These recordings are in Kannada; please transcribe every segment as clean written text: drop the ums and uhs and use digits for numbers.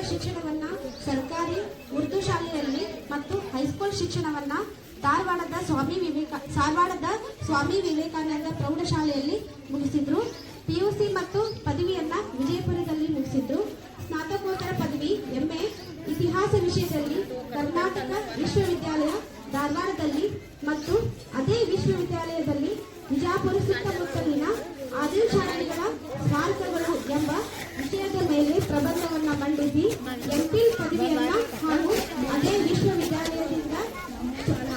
ಶಿಕ್ಷಣವನ್ನ ಸರ್ಕಾರಿ ಉರ್ದು ಶಾಲೆಯಲ್ಲಿ ಮತ್ತು ಹೈಸ್ಕೂಲ್ ಶಿಕ್ಷಣವನ್ನ ಧಾರವಾಡದ ಸ್ವಾಮಿ ವಿವೇಕಾನಂದ ಪ್ರೌಢಶಾಲೆಯಲ್ಲಿ ಮುಗಿಸಿದ್ರು. ಪಿಯುಸಿ ಮತ್ತು ಪದವಿಯನ್ನ ವಿಜಯಪುರದಲ್ಲಿ ಮುಗಿಸಿದ್ರು. ಸ್ನಾತಕೋತ್ತರ ಪದವಿ MA ಇತಿಹಾಸ ವಿಷಯದಲ್ಲಿ ಕರ್ನಾಟಕ ವಿಶ್ವವಿದ್ಯಾಲಯ ಧಾರವಾಡದಲ್ಲಿ ಮತ್ತು ಅದೇ ವಿಶ್ವವಿದ್ಯಾಲಯದಲ್ಲಿ ವಿಜಯಪುರ ಸುತ್ತಮುತ್ತಲಿನ ಆದಿಲ್ ಶಾಲೆಗಳ ಸ್ಮಾರಕಗಳು ಎಂಬ ವಿಷಯದ ಮೇಲೆ ಪ್ರಬಂಧವನ್ನ ಮಂಡಿಸಿ MPhil ಪದವಿಯನ್ನ ಹಾಗೂ ಅದೇ ವಿಶ್ವವಿದ್ಯಾಲಯದಿಂದ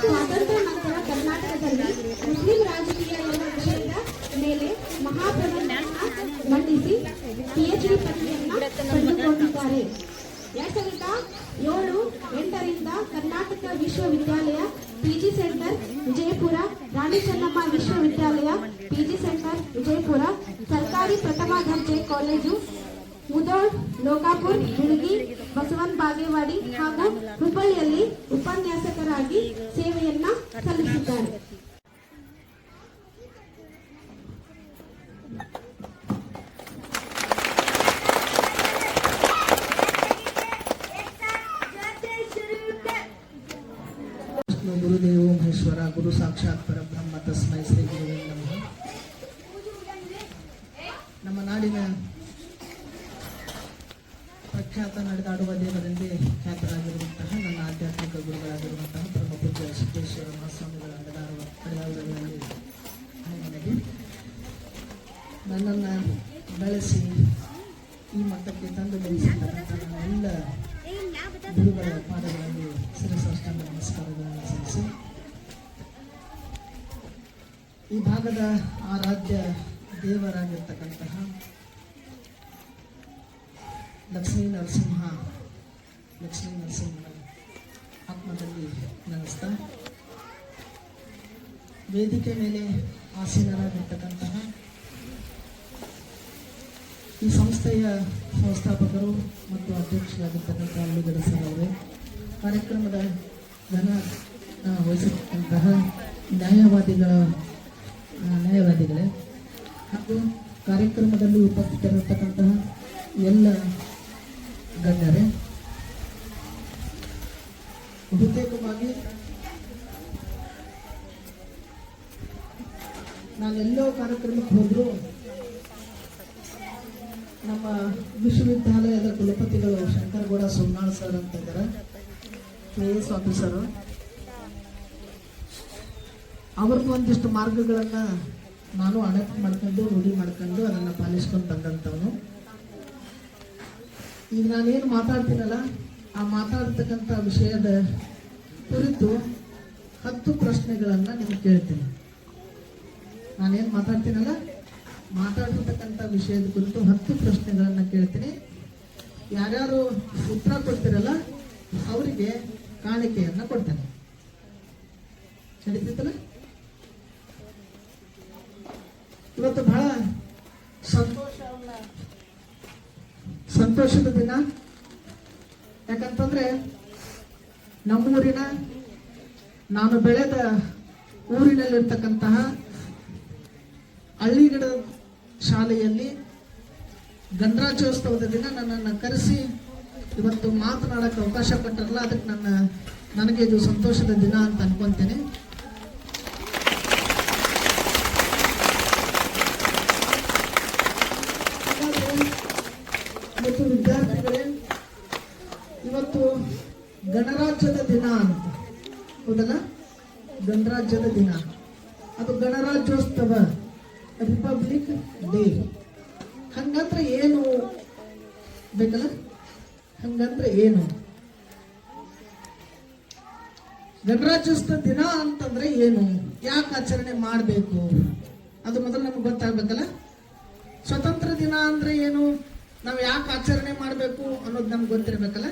ಸ್ವಾತಂತ್ರ್ಯ ನಂತರ ಕರ್ನಾಟಕದಲ್ಲಿ ಮುಸ್ಲಿಂ ರಾಜಕೀಯ ಎಂಬ ವಿಷಯದ ಮೇಲೆ ಮಹಾಪ್ರಬಂಧವನ್ನ ಮಂಡಿಸಿ PhD ಪದವಿಯನ್ನ ಪಡೆದುಕೊಂಡಿದ್ದಾರೆ. 2007-8ರಿಂದ ಕರ್ನಾಟಕ ವಿಶ್ವವಿದ್ಯಾಲಯ PG ಸೆಂಟರ್ ವಿಜಯಪುರ, ರಾಣಿ ಚೆನ್ನಮ್ಮ ವಿಶ್ವವಿದ್ಯಾಲಯ PG ಸೆಂಟರ್ ವಿಜಯಪುರ, ಸರ್ಕಾರಿ ಪ್ರಥಮ ದರ್ಜೆ ಕಾಲೇಜು ಮುಧೋಳ್, ಲೋಕಾಪುರ್, ಬಿಳಗಿ, ಬಸವನ್ ಬಾಗೇವಾಡಿ ಹಾಗೂ ಹುಬ್ಬಳ್ಳಿಯಲ್ಲಿ ಉಪನ್ಯಾಸಕರಾಗಿ ಸೇವೆಯನ್ನ ಸಲ್ಲಿಸಿದ್ದಾರೆ. ಗುರುದೇವೋ ಮಹೇಶ್ವರ ಗುರು ಸಾಕ್ಷಾತ್ ಪರಬ್ರಹ್ಮ ತಸ್ಮೈ ಶ್ರೀ ಗುರುವೇ ನಮಃ. ನಮ್ಮ ನಾಡಿನ ಪ್ರಖ್ಯಾತ ನಡೆದಾಡುವ ದೇವರೆಂದೇ ಖ್ಯಾತರಾಗಿರುವಂತಹ ನನ್ನ ಆಧ್ಯಾತ್ಮಿಕ ಗುರುಗಳಾಗಿರುವಂತಹ ಪರಮ ಪೂಜ್ಯ ಸಿದ್ದೇಶ್ವರ ಮಹಾಸ್ವಾಮಿಗಳ ಅಡೆದಾಡುಗಳಲ್ಲಿ ನನಗೆ ನನ್ನನ್ನು ಬೆಳೆಸಿ ಈ ಮಟ್ಟಕ್ಕೆ ತಂದು ಬೆಳೆಸಿರ್ತಕ್ಕಂಥ ನನ್ನ ಎಲ್ಲ ಗುರುಗಳ ಪಾದಗಳಲ್ಲಿ ಶಿರಸಾಷ್ಟಾಂಗ ನಮಸ್ಕಾರಗಳನ್ನು ಸಲ್ಲಿಸಿ ಈ ಭಾಗದ ಆರಾಧ್ಯ ದೇವರಾಗಿರ್ತಕ್ಕಂತಹ ಲಕ್ಷ್ಮೀ ನರಸಿಂಹನ ಆತ್ಮದಲ್ಲಿ ನೆನೆಸ್ತಾ ವೇದಿಕೆ ಮೇಲೆ ಆಸೀನರಾಗಿರ್ತಕ್ಕಂತಹ ಈ ಸಂಸ್ಥೆಯ ಸಂಸ್ಥಾಪಕರು ಮತ್ತು ಅಧ್ಯಕ್ಷರಾಗಿರ್ತಕ್ಕಂಥ ಅಲ್ಲಿಗಡ ಸರ್ ಅವರೇ, ಕಾರ್ಯಕ್ರಮದ ಘನ ವಹಿಸಿರ್ತಕ್ಕಂತಹ ನ್ಯಾಯವಾದಿಗಳೇ ಹಾಗೂ ಕಾರ್ಯಕ್ರಮದಲ್ಲಿ ಉಪಸ್ಥಿತರಿರ್ತಕ್ಕಂತಹ ಎಲ್ಲ ಗಣ್ಯರೇ, ಬಹುತೇಕವಾಗಿ ನಾನೆಲ್ಲೋ ಕಾರ್ಯಕ್ರಮಕ್ಕೆ ಹೋದರೂ ನಮ್ಮ ವಿಶ್ವವಿದ್ಯಾಲಯದ ಕುಲಪತಿಗಳು ಶಂಕರಗೌಡ ಸೋಮನಾಳ್ ಸರ್ ಅಂತ ಇದ್ದಾರೆ, KS ಆಫೀಸರು. ಅವ್ರದ್ದು ಒಂದಿಷ್ಟು ಮಾರ್ಗಗಳನ್ನು ನಾನು ಅಡಾಪ್ಟ್ ಮಾಡ್ಕೊಂಡು ರೂಢಿ ಮಾಡ್ಕೊಂಡು ಅದನ್ನು ಪಾಲಿಸ್ಕೊಂಡು ಬಂದಂಥವನು. ಈಗ ನಾನೇನು ಮಾತಾಡ್ತೀನಲ್ಲ, ಆ ಮಾತಾಡ್ತಕ್ಕಂಥ ವಿಷಯದ ಕುರಿತು 10 ಪ್ರಶ್ನೆಗಳನ್ನು ನಿಮಗೆ ಕೇಳ್ತೀನಿ. ನಾನೇನು ಮಾತಾಡ್ತೀನಲ್ಲ, ಮಾತಾಡ್ತಕ್ಕಂಥ ವಿಷಯದ ಕುರಿತು 10 ಪ್ರಶ್ನೆಗಳನ್ನು ಕೇಳ್ತೀನಿ. ಯಾರ್ಯಾರು ಉತ್ತರ ಕೊಡ್ತೀರಲ್ಲ ಅವರಿಗೆ ಕಾಣಿಕೆಯನ್ನು ಕೊಡ್ತೇನೆ. ನಡೀತಿತ್ತಲ್ಲ? ಇವತ್ತು ಬಹಳ ಸಂತೋಷದ ದಿನ. ಯಾಕಂತಂದ್ರೆ ನಮ್ಮೂರಿನ ನಾನು ಬೆಳೆದ ಊರಿನಲ್ಲಿರ್ತಕ್ಕಂತಹ ಹಳ್ಳಿಗಡ ಶಾಲೆಯಲ್ಲಿ ಗಣರಾಜ್ಯೋತ್ಸವದ ದಿನ ನನ್ನನ್ನು ಕರೆಸಿ ಇವತ್ತು ಮಾತನಾಡಕ್ಕೆ ಅವಕಾಶ ಕೊಟ್ಟರಲ್ಲ, ಅದಕ್ಕೆ ನನಗೆ ಇದು ಸಂತೋಷದ ದಿನ ಅಂತ ಅನ್ಕೊಂತೇನೆ. ಮತ್ತು ವಿದ್ಯಾರ್ಥಿಗಳೇ, ಇವತ್ತು ಗಣರಾಜ್ಯದ ದಿನ ಅಂತ ಹೌದಲ್ಲ? ಗಣರಾಜ್ಯದ ದಿನ, ಅದು ಗಣರಾಜ್ಯೋತ್ಸವ, ರಿಪಬ್ಲಿಕ್ ಡೇ. ಹಂಗಂದ್ರೆ ಏನು ಬೇಕಲ್ಲ? ಹಂಗಂದ್ರೆ ಏನು? ಗಣರಾಜ್ಯೋತ್ಸವ ದಿನ ಅಂತಂದ್ರೆ ಏನು, ಯಾಕೆ ಆಚರಣೆ ಮಾಡಬೇಕು, ಅದು ಮೊದಲು ನಮ್ಗೆ ಗೊತ್ತಾಗ್ಬೇಕಲ್ಲ. ಸ್ವತಂತ್ರ ದಿನ ಅಂದ್ರೆ ಏನು, ನಾವು ಯಾಕೆ ಆಚರಣೆ ಮಾಡಬೇಕು ಅನ್ನೋದು ನಮ್ಗೆ ಗೊತ್ತಿರ್ಬೇಕಲ್ಲ.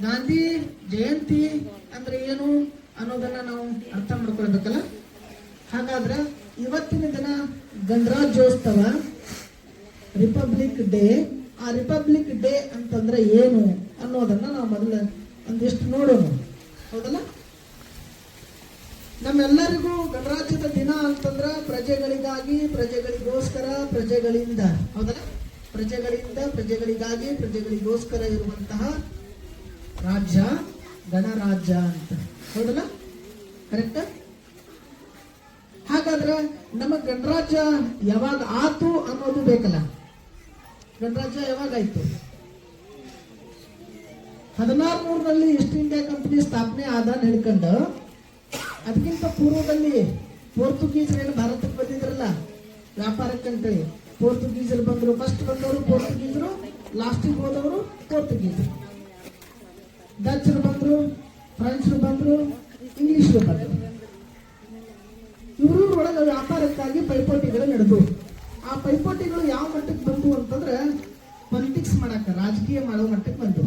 ಗಾಂಧಿ ಜಯಂತಿ ಅಂದ್ರೆ ಏನು ಅನ್ನೋದನ್ನ ನಾವು ಅರ್ಥ ಮಾಡ್ಕೊಳ್ಬೇಕಲ್ಲ. ಹಾಗಾದ್ರೆ ಇವತ್ತಿನ ದಿನ ಗಣರಾಜ್ಯೋತ್ಸವ, ರಿಪಬ್ಲಿಕ್ ಡೇ. ಆ ರಿಪಬ್ಲಿಕ್ ಡೇ ಅಂತಂದ್ರೆ ಏನು ಅನ್ನೋದನ್ನ ನಾವು ಮೊದಲು ಒಂದಿಷ್ಟು ನೋಡೋಣ, ಹೌದಲ್ಲ? ನಮ್ಮೆಲ್ಲರಿಗೂ ಗಣರಾಜ್ಯದ ದಿನ ಅಂತಂದ್ರ ಪ್ರಜೆಗಳಿಗಾಗಿ, ಪ್ರಜೆಗಳಿಗೋಸ್ಕರ, ಪ್ರಜೆಗಳಿಂದ, ಹೌದಲ್ಲ? ಪ್ರಜೆಗಳಿಂದ, ಪ್ರಜೆಗಳಿಗಾಗಿ, ಪ್ರಜೆಗಳಿಗೋಸ್ಕರ ಇರುವಂತಹ ರಾಜ್ಯ ಗಣರಾಜ್ಯ ಅಂತ. ಹೌದಲ್ಲ? ಕರೆಕ್ಟ್? ಹಾಗಾದ್ರೆ ನಮ್ಮ ಗಣರಾಜ್ಯ ಯಾವಾಗ ಆತು ಅನ್ನೋದು ಬೇಕಲ್ಲ. ಗಣರಾಜ್ಯ ಯಾವಾಗ ಆಯ್ತು? 1600 ಈಸ್ಟ್ ಇಂಡಿಯಾ ಕಂಪನಿ ಸ್ಥಾಪನೆ ಆದ ಹಿಡ್ಕೊಂಡು ಅದಕ್ಕಿಂತ ಪೂರ್ವದಲ್ಲಿ ಪೋರ್ಚುಗೀಸರೇನು ಭಾರತಕ್ಕೆ ಬಂದಿದ್ರಲ್ಲ ವ್ಯಾಪಾರಕ್ಕಂತೇಳಿ. ಪೋರ್ಚುಗೀಸರು ಬಂದರು, ಫಸ್ಟ್ ಬಂದವರು ಪೋರ್ಚುಗೀಸರು, ಲಾಸ್ಟಿಗೆ ಹೋದವರು ಪೋರ್ಚುಗೀಸರು. ಡಚ್ರು ಬಂದರು, ಫ್ರೆಂಚ್ರು ಬಂದರು, ಇಂಗ್ಲಿಷರು ಬಂದರು. ಇವರು ಒಳಗೆ ವ್ಯಾಪಾರಕ್ಕಾಗಿ ಪೈಪೋಟಿಗಳು ನಡೆದು, ಆ ಪೈಪೋಟಿಗಳು ಯಾವ ಮಟ್ಟಕ್ಕೆ ಬಂದು ಅಂತಂದ್ರೆ ಪೊಲಿಟಿಕ್ಸ್ ಮಾಡಕ್ಕೆ, ರಾಜಕೀಯ ಮಾಡೋ ಮಟ್ಟಕ್ಕೆ ಬಂದು.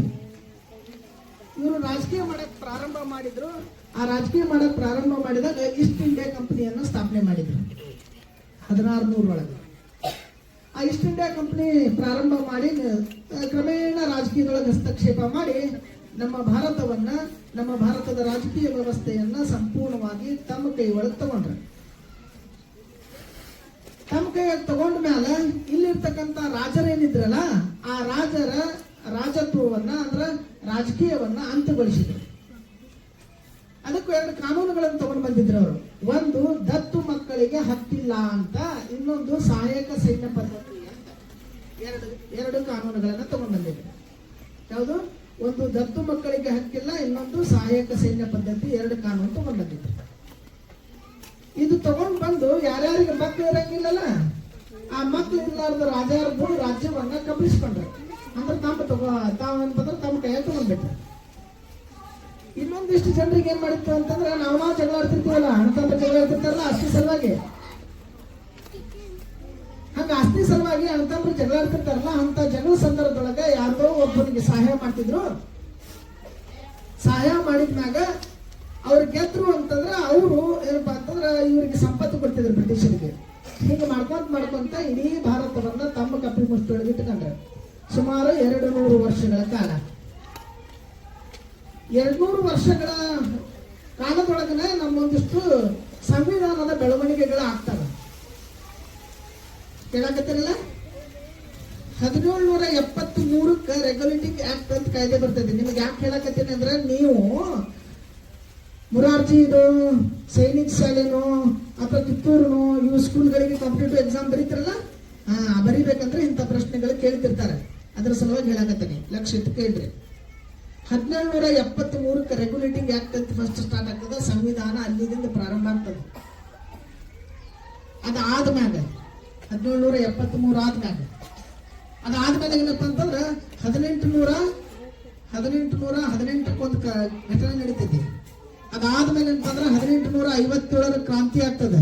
ಇವರು ರಾಜಕೀಯ ಮಾಡಕ್ ಪ್ರಾರಂಭ ಮಾಡಿದ್ರು. ಆ ರಾಜಕೀಯ ಮಾಡಕ್ ಪ್ರಾರಂಭ ಮಾಡಿದಾಗ ಈಸ್ಟ್ ಇಂಡಿಯಾ ಕಂಪನಿಯನ್ನು ಸ್ಥಾಪನೆ ಮಾಡಿದ್ರು 1600 ಒಳಗೆ. ಆ ಈಸ್ಟ್ ಇಂಡಿಯಾ ಕಂಪನಿ ಪ್ರಾರಂಭ ಮಾಡಿ ಕ್ರಮೇಣ ರಾಜಕೀಯದೊಳಗೆ ಹಸ್ತಕ್ಷೇಪ ಮಾಡಿ ನಮ್ಮ ಭಾರತವನ್ನ, ನಮ್ಮ ಭಾರತದ ರಾಜಕೀಯ ವ್ಯವಸ್ಥೆಯನ್ನ ಸಂಪೂರ್ಣವಾಗಿ ತಮ್ಮ ಕೈ ಒಳಗೆ ತಗೊಂಡ್ರು. ತಮ್ಮ ಕೈಯಾಗ ತಗೊಂಡ ಮೇಲೆ ಇಲ್ಲಿರ್ತಕ್ಕಂಥ ರಾಜರೇನಿದ್ರಲ್ಲ ಆ ರಾಜರ ರಾಜತ್ವವನ್ನ ಅಂದ್ರ ರಾಜಕೀಯವನ್ನ ಅಂತ್ಯಗೊಳಿಸಿದ್ರು. ಅದಕ್ಕೂ 2 ಕಾನೂನುಗಳನ್ನು ತಗೊಂಡು ಬಂದಿದ್ರು ಅವರು. ಒಂದು ದತ್ತು ಮಕ್ಕಳಿಗೆ ಹಕ್ಕಿಲ್ಲ ಅಂತ, ಇನ್ನೊಂದು ಸಹಾಯಕ ಸೈನ್ಯ ಪದ್ಧತಿ ಅಂತ. ಎರಡು ಕಾನೂನುಗಳನ್ನ ತಗೊಂಡು ಬಂದಿದ್ರು. ಯಾವುದು? ಒಂದು ದತ್ತು ಮಕ್ಕಳಿಗೆ ಹಕ್ಕಿಲ್ಲ, ಇನ್ನೊಂದು ಸಹಾಯಕ ಸೈನ್ಯ ಪದ್ಧತಿ. 2 ಕಾನೂನು ತಗೊಂಡು ಬಂದಿದ್ರು. ಇದು ತಗೊಂಡು ಬಂದು ಯಾರ್ಯಾರಿಗೆ ಮಕ್ಕಳು ಇರಂಗಿಲ್ಲಲ್ಲ ಆ ಮಕ್ಕಳು ಇರ್ಲಾರ್ದ ರಾಜರು ರಾಜ್ಯವನ್ನ ಕಬಳಿಸ್ಕೊಂಡ್ರು. ಅಂದ್ರೆ ತಮ್ಮ ಕೈಯಾಗ ತಗೊಂಡ್ಬಿಟ್ರು. ಇನ್ನೊಂದಿಷ್ಟು ಜನರಿಗೆ ಏನ್ ಮಾಡಿತ್ತು ಅಂತಂದ್ರೆ ನಾವು ಜಗಳ ಆಡ್ತಿರ್ತೀವಲ್ಲ, ಅಣ್ಣತಮ್ಮ ಜಗಳ ಆಡ್ತಿರ್ತಾರಲ್ಲ ಅಷ್ಟೇ ಸಲುವಾಗಿ, ಹಂಗ ಆಸ್ತಿ ಸಲುವಾಗಿ ಅಣ್ಣತಮ್ಮ ಜಗಳ ಆಡ್ತಿರ್ತಾರಲ್ಲ, ಅಂತ ಜಗಳ ಸಂದರ್ಭದೊಳಗೆ ಯಾರ್ದೋ ಒಬ್ಬನಿಗೆ ಸಹಾಯ ಮಾಡ್ತಿದ್ರು. ಸಹಾಯ ಮಾಡಿದ್ಮ್ಯಾಗ ಅವ್ರು ಗೆದ್ರು ಅಂತಂದ್ರೆ ಅವರು ಏನಪ್ಪಾ ಅಂತಂದ್ರೆ ಇವರಿಗೆ ಸಂಪತ್ತು ಕೊಡ್ತಿದ್ರು ಬ್ರಿಟಿಷರಿಗೆ. ಹೀಗೆ ಮಾಡ್ಕೊಂತ ಇಡೀ ಭಾರತವನ್ನ ತಮ್ಮ ಕಪ್ಪಿ ಮುಷ್ಟಿಯೊಳಗೆ ಇಟ್ಕೊಂಡ್ರೆ ಸುಮಾರು 200 ವರ್ಷಗಳ ಕಾಲ. 200 ವರ್ಷಗಳ ಕಾಲದೊಳಗನೆ ನಮ್ಮೊಂದಿಷ್ಟು ಸಂವಿಧಾನದ ಬೆಳವಣಿಗೆಗಳು ಆಗ್ತವೆ. ಕೇಳಕತ್ತಿರಲ್ಲ? 1773ಕ್ಕೆ ರೆಗ್ಯುಲೇಟಿಂಗ್ ಆಕ್ಟ್ ಅಂತ ಕಾಯ್ದೆ ಬರ್ತದೆ. ನಿಮ್ಗೆ ಯಾಕೆ ಹೇಳಕತ್ತೀನಿ ಅಂದ್ರೆ, ನೀವು ಮುರಾರ್ಜಿ ಇದು ಸೈನಿಕ ಶಾಲೆನೋ ಅಥವಾ ಕಿತ್ತೂರುನೋ ಇವು ಸ್ಕೂಲ್ಗಳಿಗೆ ಕಾಂಪಿಟೇಟಿವ್ ಎಕ್ಸಾಮ್ ಬರೀತಿರಲ್ಲ, ಬರೀಬೇಕಂದ್ರೆ ಇಂಥ ಪ್ರಶ್ನೆಗಳು ಕೇಳ್ತಿರ್ತಾರೆ. ಅದ್ರ ಸಲುವಾಗಿ ಹೇಳಕತ್ತೀನಿ, ಲಕ್ಷ್ಯ ಇಟ್ಟು ಕೇಳ್ರಿ. 1773ಕ್ಕೆ ರೆಗ್ಯುಲೇಟಿಂಗ್ ಆಕ್ಟ್ ಅಂತ ಫಸ್ಟ್ ಸ್ಟಾರ್ಟ್ ಆಗ್ತದೆ. ಸಂವಿಧಾನ ಅಲ್ಲಿಂದ ಪ್ರಾರಂಭ ಆಗ್ತದೆ. ಅದಾದ್ಮ್ಯಾಗ 1773 ಆದ್ಮ್ಯಾಗ ಏನಪ್ಪ ಅಂತಂದ್ರೆ 1818 ಘಟನೆ ನಡೀತೈತಿ. ಅದಾದ್ಮೇಲೆ ಅಂತಂದ್ರೆ 1857 ಕ್ರಾಂತಿ ಆಗ್ತದೆ,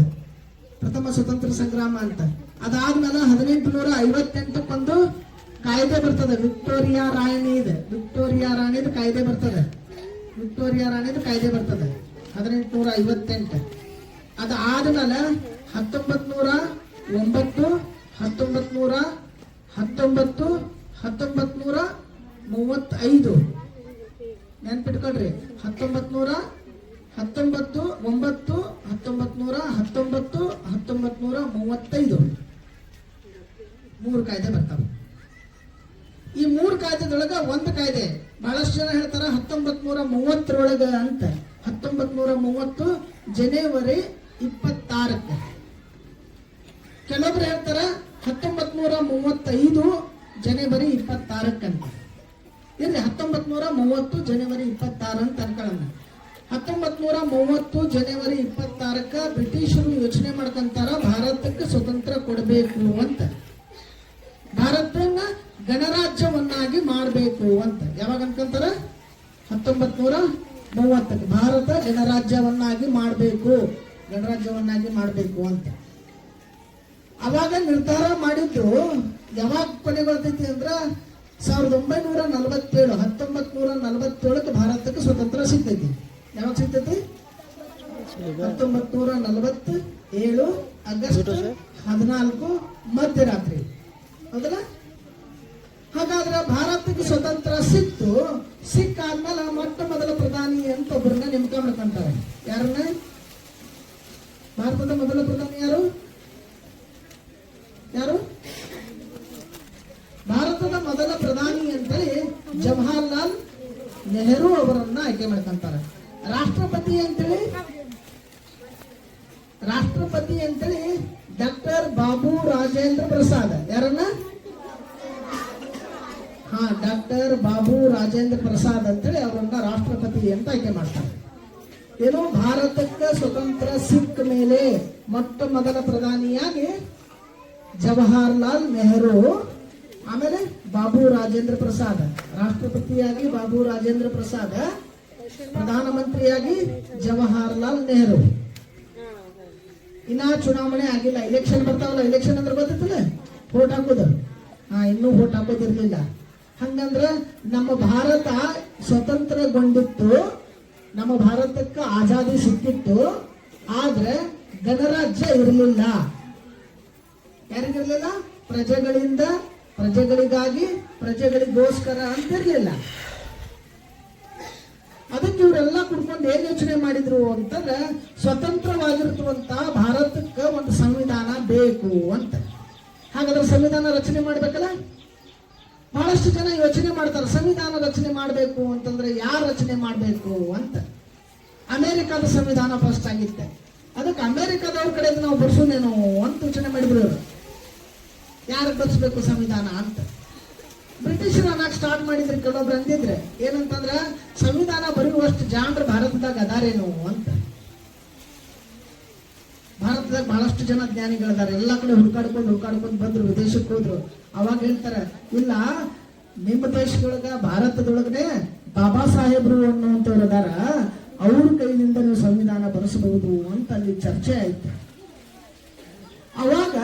ಪ್ರಥಮ ಸ್ವತಂತ್ರ ಸಂಗ್ರಾಮ ಅಂತ. ಅದಾದ್ಮೇಲೆ 1858 ಕಾಯ್ದೆ ಬರ್ತದೆ, ವಿಕ್ಟೋರಿಯಾ ರಾಣಿದು ಕಾಯ್ದೆ ಬರ್ತದೆ. 1858. ಅದಾದ್ಮೇಲೆ 1909, 1935 ನೆನ್ಪಿಟ್ಕೊಳ್ರಿ. 1900, 1935 3 ಕಾಯ್ದೆ ಬರ್ತಾವೆ. ಈ 3 ಕಾಯ್ದೆದೊಳಗ ಒಂದು ಕಾಯ್ದೆ ಬಹಳಷ್ಟು ಜನ ಹೇಳ್ತಾರ 1930 ಅಂತ. 1930 ಜನವರಿ 26ಕ್ಕೆ. ಕೆಲವೊಬ್ರು ಹೇಳ್ತಾರ 1935 ಜನವರಿ 26ಕ್ಕಂತ. ಇರ್ಲಿ, 1930 ಜನವರಿ 26 ಅಂತ ಅನ್ಕೊಳ್ಳೋಣ. 1930 ಜನವರಿ 26ಕ್ಕೆ ಬ್ರಿಟಿಷರು ಯೋಚನೆ ಮಾಡ್ಕೊಂತಾರ ಭಾರತಕ್ಕೆ ಸ್ವತಂತ್ರ ಕೊಡಬೇಕು ಅಂತ, ಭಾರತನ ಗಣರಾಜ್ಯವನ್ನಾಗಿ ಮಾಡಬೇಕು ಅಂತ. ಯಾವಾಗ ಅನ್ಕೊಂತಾರ? 1930ಕ್ಕೆ ಭಾರತ ಗಣರಾಜ್ಯವನ್ನಾಗಿ ಮಾಡಬೇಕು ಅಂತ ಅವಾಗ ನಿರ್ಧಾರ ಮಾಡಿದ್ರು. ಯಾವಾಗ ಕೊನೆಗೊಳ್ತೈತಿ ಅಂದ್ರ 1947 ಭಾರತಕ್ಕೆ ಸ್ವತಂತ್ರ ಸಿಗ್ತೈತಿ. ಯಾವಾಗ ಸಿಗ್ತೈತಿ? 1947 ಆಗಸ್ಟ್ 14 ಮಧ್ಯರಾತ್ರಿ. ಹೌದಲ್ಲ? ಹಾಗಾದ್ರೆ ಭಾರತಕ್ಕೆ ಸ್ವತಂತ್ರ ಸಿಕ್ಕಾದ್ಮೇಲೆ ಮೊಟ್ಟ ಮೊದಲ ಪ್ರಧಾನಿ ಅಂತ ಒಬ್ಬರನ್ನ ನೇಮಕ ಮಾಡ್ಕೊಂತಾರೆ. ಯಾರನ್ನ? ಭಾರತದ ಮೊದಲ ಪ್ರಧಾನಿ ಯಾರು? ಆಯ್ಕೆ ಮಾಡ್ಕೊಂತಾರೆ. ರಾಷ್ಟ್ರಪತಿ ಅಂತೇಳಿ ಡಾಕ್ಟರ್ ಬಾಬು ರಾಜೇಂದ್ರ ಪ್ರಸಾದ್. ಯಾರನ್ನ? ಡಾಕ್ಟರ್ ಬಾಬು ರಾಜೇಂದ್ರ ಪ್ರಸಾದ್ ಅಂತೇಳಿ ಅವರನ್ನ ರಾಷ್ಟ್ರಪತಿ ಅಂತ ಆಯ್ಕೆ ಮಾಡ್ತಾರೆ. ಏನು, ಭಾರತಕ್ಕೆ ಸ್ವತಂತ್ರ ಸಿಕ್ಕ ಮೇಲೆ ಮೊಟ್ಟ ಮೊದಲ ಪ್ರಧಾನಿಯಾಗಿ ಜವಾಹರ್ಲಾಲ್ ನೆಹರು, ಆಮೇಲೆ ಬಾಬು ರಾಜೇಂದ್ರ ಪ್ರಸಾದ್ ರಾಷ್ಟ್ರಪತಿಯಾಗಿ, ಬಾಬು ರಾಜೇಂದ್ರ ಪ್ರಸಾದ್ ಪ್ರಧಾನಮಂತ್ರಿಯಾಗಿ ಜವಾಹರ್ಲಾಲ್ ನೆಹರು. ಇನ್ನ ಚುನಾವಣೆ ಆಗಿಲ್ಲ, ಎಲೆಕ್ಷನ್ ಬರ್ತಾವಲ್ಲ. ಎಲೆಕ್ಷನ್ ಅಂದ್ರೆ ಗೊತ್ತಿಲ್ಲ, ವೋಟ್ ಹಾಕೋದು. ಇನ್ನೂ ವೋಟ್ ಹಾಕೋದಿರ್ಲಿಲ್ಲ. ಹಂಗಂದ್ರ ನಮ್ಮ ಭಾರತ ಸ್ವತಂತ್ರಗೊಂಡಿತ್ತು, ನಮ್ಮ ಭಾರತಕ್ಕೆ ಆಜಾದಿ ಸಿಕ್ಕಿತ್ತು. ಆದ್ರೆ ಗಣರಾಜ್ಯ ಇರಲಿಲ್ಲ. ಯಾರಿಗಿರ್ಲಿಲ್ಲ? ಪ್ರಜೆಗಳಿಂದ, ಪ್ರಜೆಗಳಿಗಾಗಿ, ಪ್ರಜೆಗಳಿಗೋಸ್ಕರ ಅಂತಿರ್ಲಿಲ್ಲ. ಅದಕ್ಕೆ ಇವರೆಲ್ಲ ಕುಡ್ಕೊಂಡು ಏನ್ ಯೋಚನೆ ಮಾಡಿದ್ರು ಅಂತಂದ್ರೆ, ಸ್ವತಂತ್ರವಾಗಿರುವಂತ ಭಾರತಕ್ಕೆ ಒಂದು ಸಂವಿಧಾನ ಬೇಕು ಅಂತ. ಹಾಗಾದ್ರೆ ಸಂವಿಧಾನ ರಚನೆ ಮಾಡ್ಬೇಕಲ್ಲ. ಬಹಳಷ್ಟು ಜನ ಯೋಚನೆ ಮಾಡ್ತಾರೆ, ಸಂವಿಧಾನ ರಚನೆ ಮಾಡಬೇಕು ಅಂತಂದ್ರೆ ಯಾರು ರಚನೆ ಮಾಡಬೇಕು ಅಂತ. ಅಮೆರಿಕದ ಸಂವಿಧಾನ ಫಸ್ಟ್ ಆಗಿತ್ತೆ. ಅದಕ್ಕೆ ಅಮೆರಿಕದವ್ರ ಕಡೆ ನಾವು ಬರ್ಸೋನೇನೋ ಅಂತ ಯೋಚನೆ ಮಾಡಿದ್ರು ಅವರು. ಯಾರಿಗೆ ಬರ್ಸ್ಬೇಕು ಸಂವಿಧಾನ ಅಂತ. ಬ್ರಿಟಿಷರು ಅನ್ನಕ್ಕೆ ಸ್ಟಾರ್ಟ್ ಮಾಡಿದ್ರೆ ಕೆಲವೊಬ್ರು ಅಂದಿದ್ರೆ ಏನಂತಂದ್ರೆ, ಸಂವಿಧಾನ ಬರೆಯುವಷ್ಟು ಜಾಣರು ಭಾರತದಾಗ ಅದಾರೇನು ಅಂತ. ಭಾರತದಾಗ ಬಹಳಷ್ಟು ಜನ ಜ್ಞಾನಿಗಳಿದ್ದಾರೆ. ಎಲ್ಲ ಕಡೆ ಹುಡ್ಕಾಡ್ಕೊಂಡು ಬಂದ್ರು, ವಿದೇಶಕ್ಕೆ ಹೋದ್ರು. ಅವಾಗ ಹೇಳ್ತಾರೆ, ಇಲ್ಲ ನಿಮ್ಮ ದೇಶದೊಳಗ, ಭಾರತದೊಳಗನೆ ಬಾಬಾ ಸಾಹೇಬ್ರು ಅನ್ನುವಂಥವ್ರು ಅದಾರ, ಅವ್ರ ಕೈಯಿಂದ ನೀವು ಸಂವಿಧಾನ ಬರೆಸಬಹುದು ಅಂತ ಅಲ್ಲಿ ಚರ್ಚೆ ಆಯ್ತು. ಅವಾಗ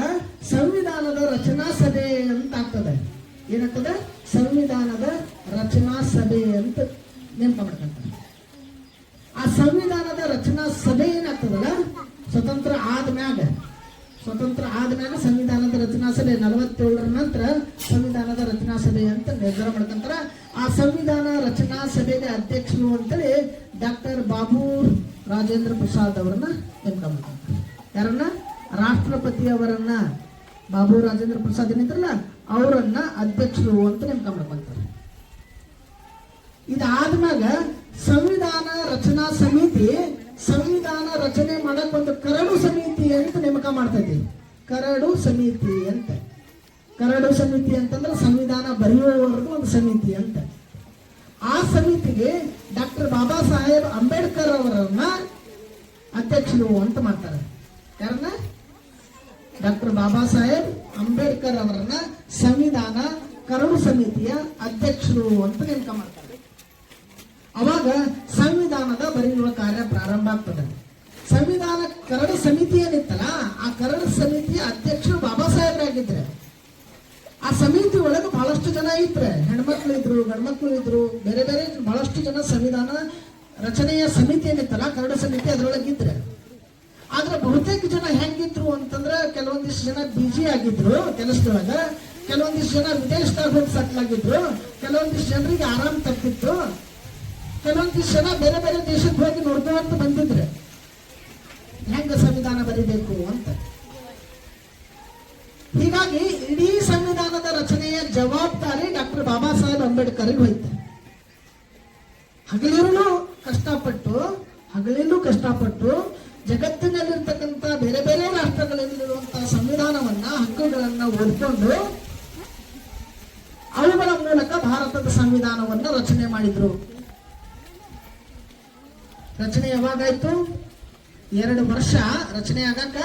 ಸಂವಿಧಾನದ ರಚನಾ ಸಭೆ ಅಂತ ಆಗ್ತದೆ. ಏನಾಗ್ತದೆ? ಸಂವಿಧಾನದ ರಚನಾ ಸಭೆ ಅಂತ ನೇಮಕ ಮಾಡ್ಕೊಂತಾರೆ. ಆ ಸಂವಿಧಾನದ ರಚನಾ ಸಭೆ ಏನಾಗ್ತದಲ್ಲ, ಸ್ವತಂತ್ರ ಆದ್ಮ್ಯಾಗ ಸಂವಿಧಾನದ ರಚನಾ ಸಭೆ 47ರ ನಂತರ ಸಂವಿಧಾನದ ರಚನಾ ಸಭೆ ಅಂತ ನಿರ್ಧಾರ ಮಾಡ್ಕೊಂತಾರ. ಆ ಸಂವಿಧಾನ ರಚನಾ ಸಭೆಗೆ ಅಧ್ಯಕ್ಷರು ಅಂತೇಳಿ ಡಾಕ್ಟರ್ ಬಾಬು ರಾಜೇಂದ್ರ ಪ್ರಸಾದ್ ಅವರನ್ನ ನೇಮಕ ಮಾಡ್ಕೊಂತಾರೆ. ಯಾರನ್ನ? ರಾಷ್ಟ್ರಪತಿ ಅವರನ್ನ, ಬಾಬು ರಾಜೇಂದ್ರ ಪ್ರಸಾದ್ ಏನಿದ್ರಲ್ಲ ಅವರನ್ನ ಅಧ್ಯಕ್ಷರು ಅಂತ ನೇಮಕ ಮಾಡ್ಕೊಂತಾರೆ. ಇದಾದ್ಮ್ಯಾಗ ಸಂವಿಧಾನ ರಚನಾ ಸಮಿತಿ ಸಂವಿಧಾನ ರಚನೆ ಮಾಡಕ್ ಒಂದು ಕರಡು ಸಮಿತಿ ಅಂತ ನೇಮಕ ಮಾಡ್ತೈತಿ. ಕರಡು ಸಮಿತಿ ಅಂತಂದ್ರೆ ಸಂವಿಧಾನ ಬರೆಯುವವರೆಗೂ ಒಂದು ಸಮಿತಿ ಅಂತ. ಆ ಸಮಿತಿಗೆ ಡಾಕ್ಟರ್ ಬಾಬಾ ಸಾಹೇಬ್ ಅಂಬೇಡ್ಕರ್ ಅವರನ್ನ ಅಧ್ಯಕ್ಷರು ಅಂತ ಮಾಡ್ತಾರೆ. ಯಾರನ್ನ? ಡಾಕ್ಟರ್ ಬಾಬಾ ಸಾಹೇಬ್ ಅಂಬೇಡ್ಕರ್ ಅವರನ್ನ ಸಂವಿಧಾನ ಕರಡು ಸಮಿತಿಯ ಅಧ್ಯಕ್ಷರು ಅಂತ ನೇಮಕ ಮಾಡ್ತಾರೆ. ಅವಾಗ ಸಂವಿಧಾನದ ಬರೆಯುವ ಕಾರ್ಯ ಪ್ರಾರಂಭ ಆಗ್ತದೆ. ಸಂವಿಧಾನ ಕರಡು ಸಮಿತಿ ಏನಿತ್ತಲ್ಲ, ಆ ಕರಡು ಸಮಿತಿಯ ಅಧ್ಯಕ್ಷರು ಬಾಬಾ ಸಾಹೇಬ್ರಾಗಿದ್ರೆ, ಆ ಸಮಿತಿ ಒಳಗೆ ಬಹಳಷ್ಟು ಜನ ಇದ್ರೆ, ಹೆಣ್ಮಕ್ಳು ಇದ್ರು, ಗಂಡ್ಮಕ್ಳು ಇದ್ರು, ಬೇರೆ ಬೇರೆ ಬಹಳಷ್ಟು ಜನ ಸಂವಿಧಾನ ರಚನೆಯ ಸಮಿತಿ ಏನಿತ್ತಲ್ಲ, ಕರಡು ಸಮಿತಿ ಅದರೊಳಗಿದ್ರೆ. ಆದ್ರೆ ಬಹುತೇಕ ಜನ ಹೆಂಗಿದ್ರು ಅಂತಂದ್ರೆ, ಕೆಲವೊಂದಿಷ್ಟು ಜನ ಬಿಜಿ ಆಗಿದ್ರು ಕೆಲಸದೊಳಗ, ಕೆಲವೊಂದಿಷ್ಟು ಜನ ವಿದೇಶದಾಗ ಹೋಗಿ ಸೆಟ್ಲ್ ಆಗಿದ್ರು, ಕೆಲವೊಂದಿಷ್ಟು ಜನರಿಗೆ ಆರಾಮ್ ತಪ್ಪಿತ್ತು, ಕೆಲವೊಂದಿಷ್ಟು ಜನ ಬೇರೆ ಬೇರೆ ದೇಶಕ್ಕೆ ಹೋಗಿ ನೋಡ್ಕೊಂತ ಬಂದಿದ್ರೆ ಹೆಂಗ ಸಂವಿಧಾನ ಬರೀಬೇಕು ಅಂತ. ಹೀಗಾಗಿ ಇಡೀ ಸಂವಿಧಾನದ ರಚನೆಯ ಜವಾಬ್ದಾರಿ ಡಾಕ್ಟರ್ ಬಾಬಾ ಸಾಹೇಬ್ ಅಂಬೇಡ್ಕರ್ಗೆ ಹೋಯ್ತು. ಹಗಲಿಲ್ಲೂ ಕಷ್ಟಪಟ್ಟು ಜಗತ್ತಿನಲ್ಲಿರ್ತಕ್ಕಂಥ ಬೇರೆ ಬೇರೆ ರಾಷ್ಟ್ರಗಳಲ್ಲಿರುವಂತಹ ಸಂವಿಧಾನವನ್ನ, ಹಕ್ಕುಗಳನ್ನ ಓದ್ಕೊಂಡು ಅವುಗಳ ಮೂಲಕ ಭಾರತದ ಸಂವಿಧಾನವನ್ನ ರಚನೆ ಮಾಡಿದ್ರು. ರಚನೆ ಯಾವಾಗಾಯ್ತು? 2 ವರ್ಷ ರಚನೆ ಆಗಾಕ.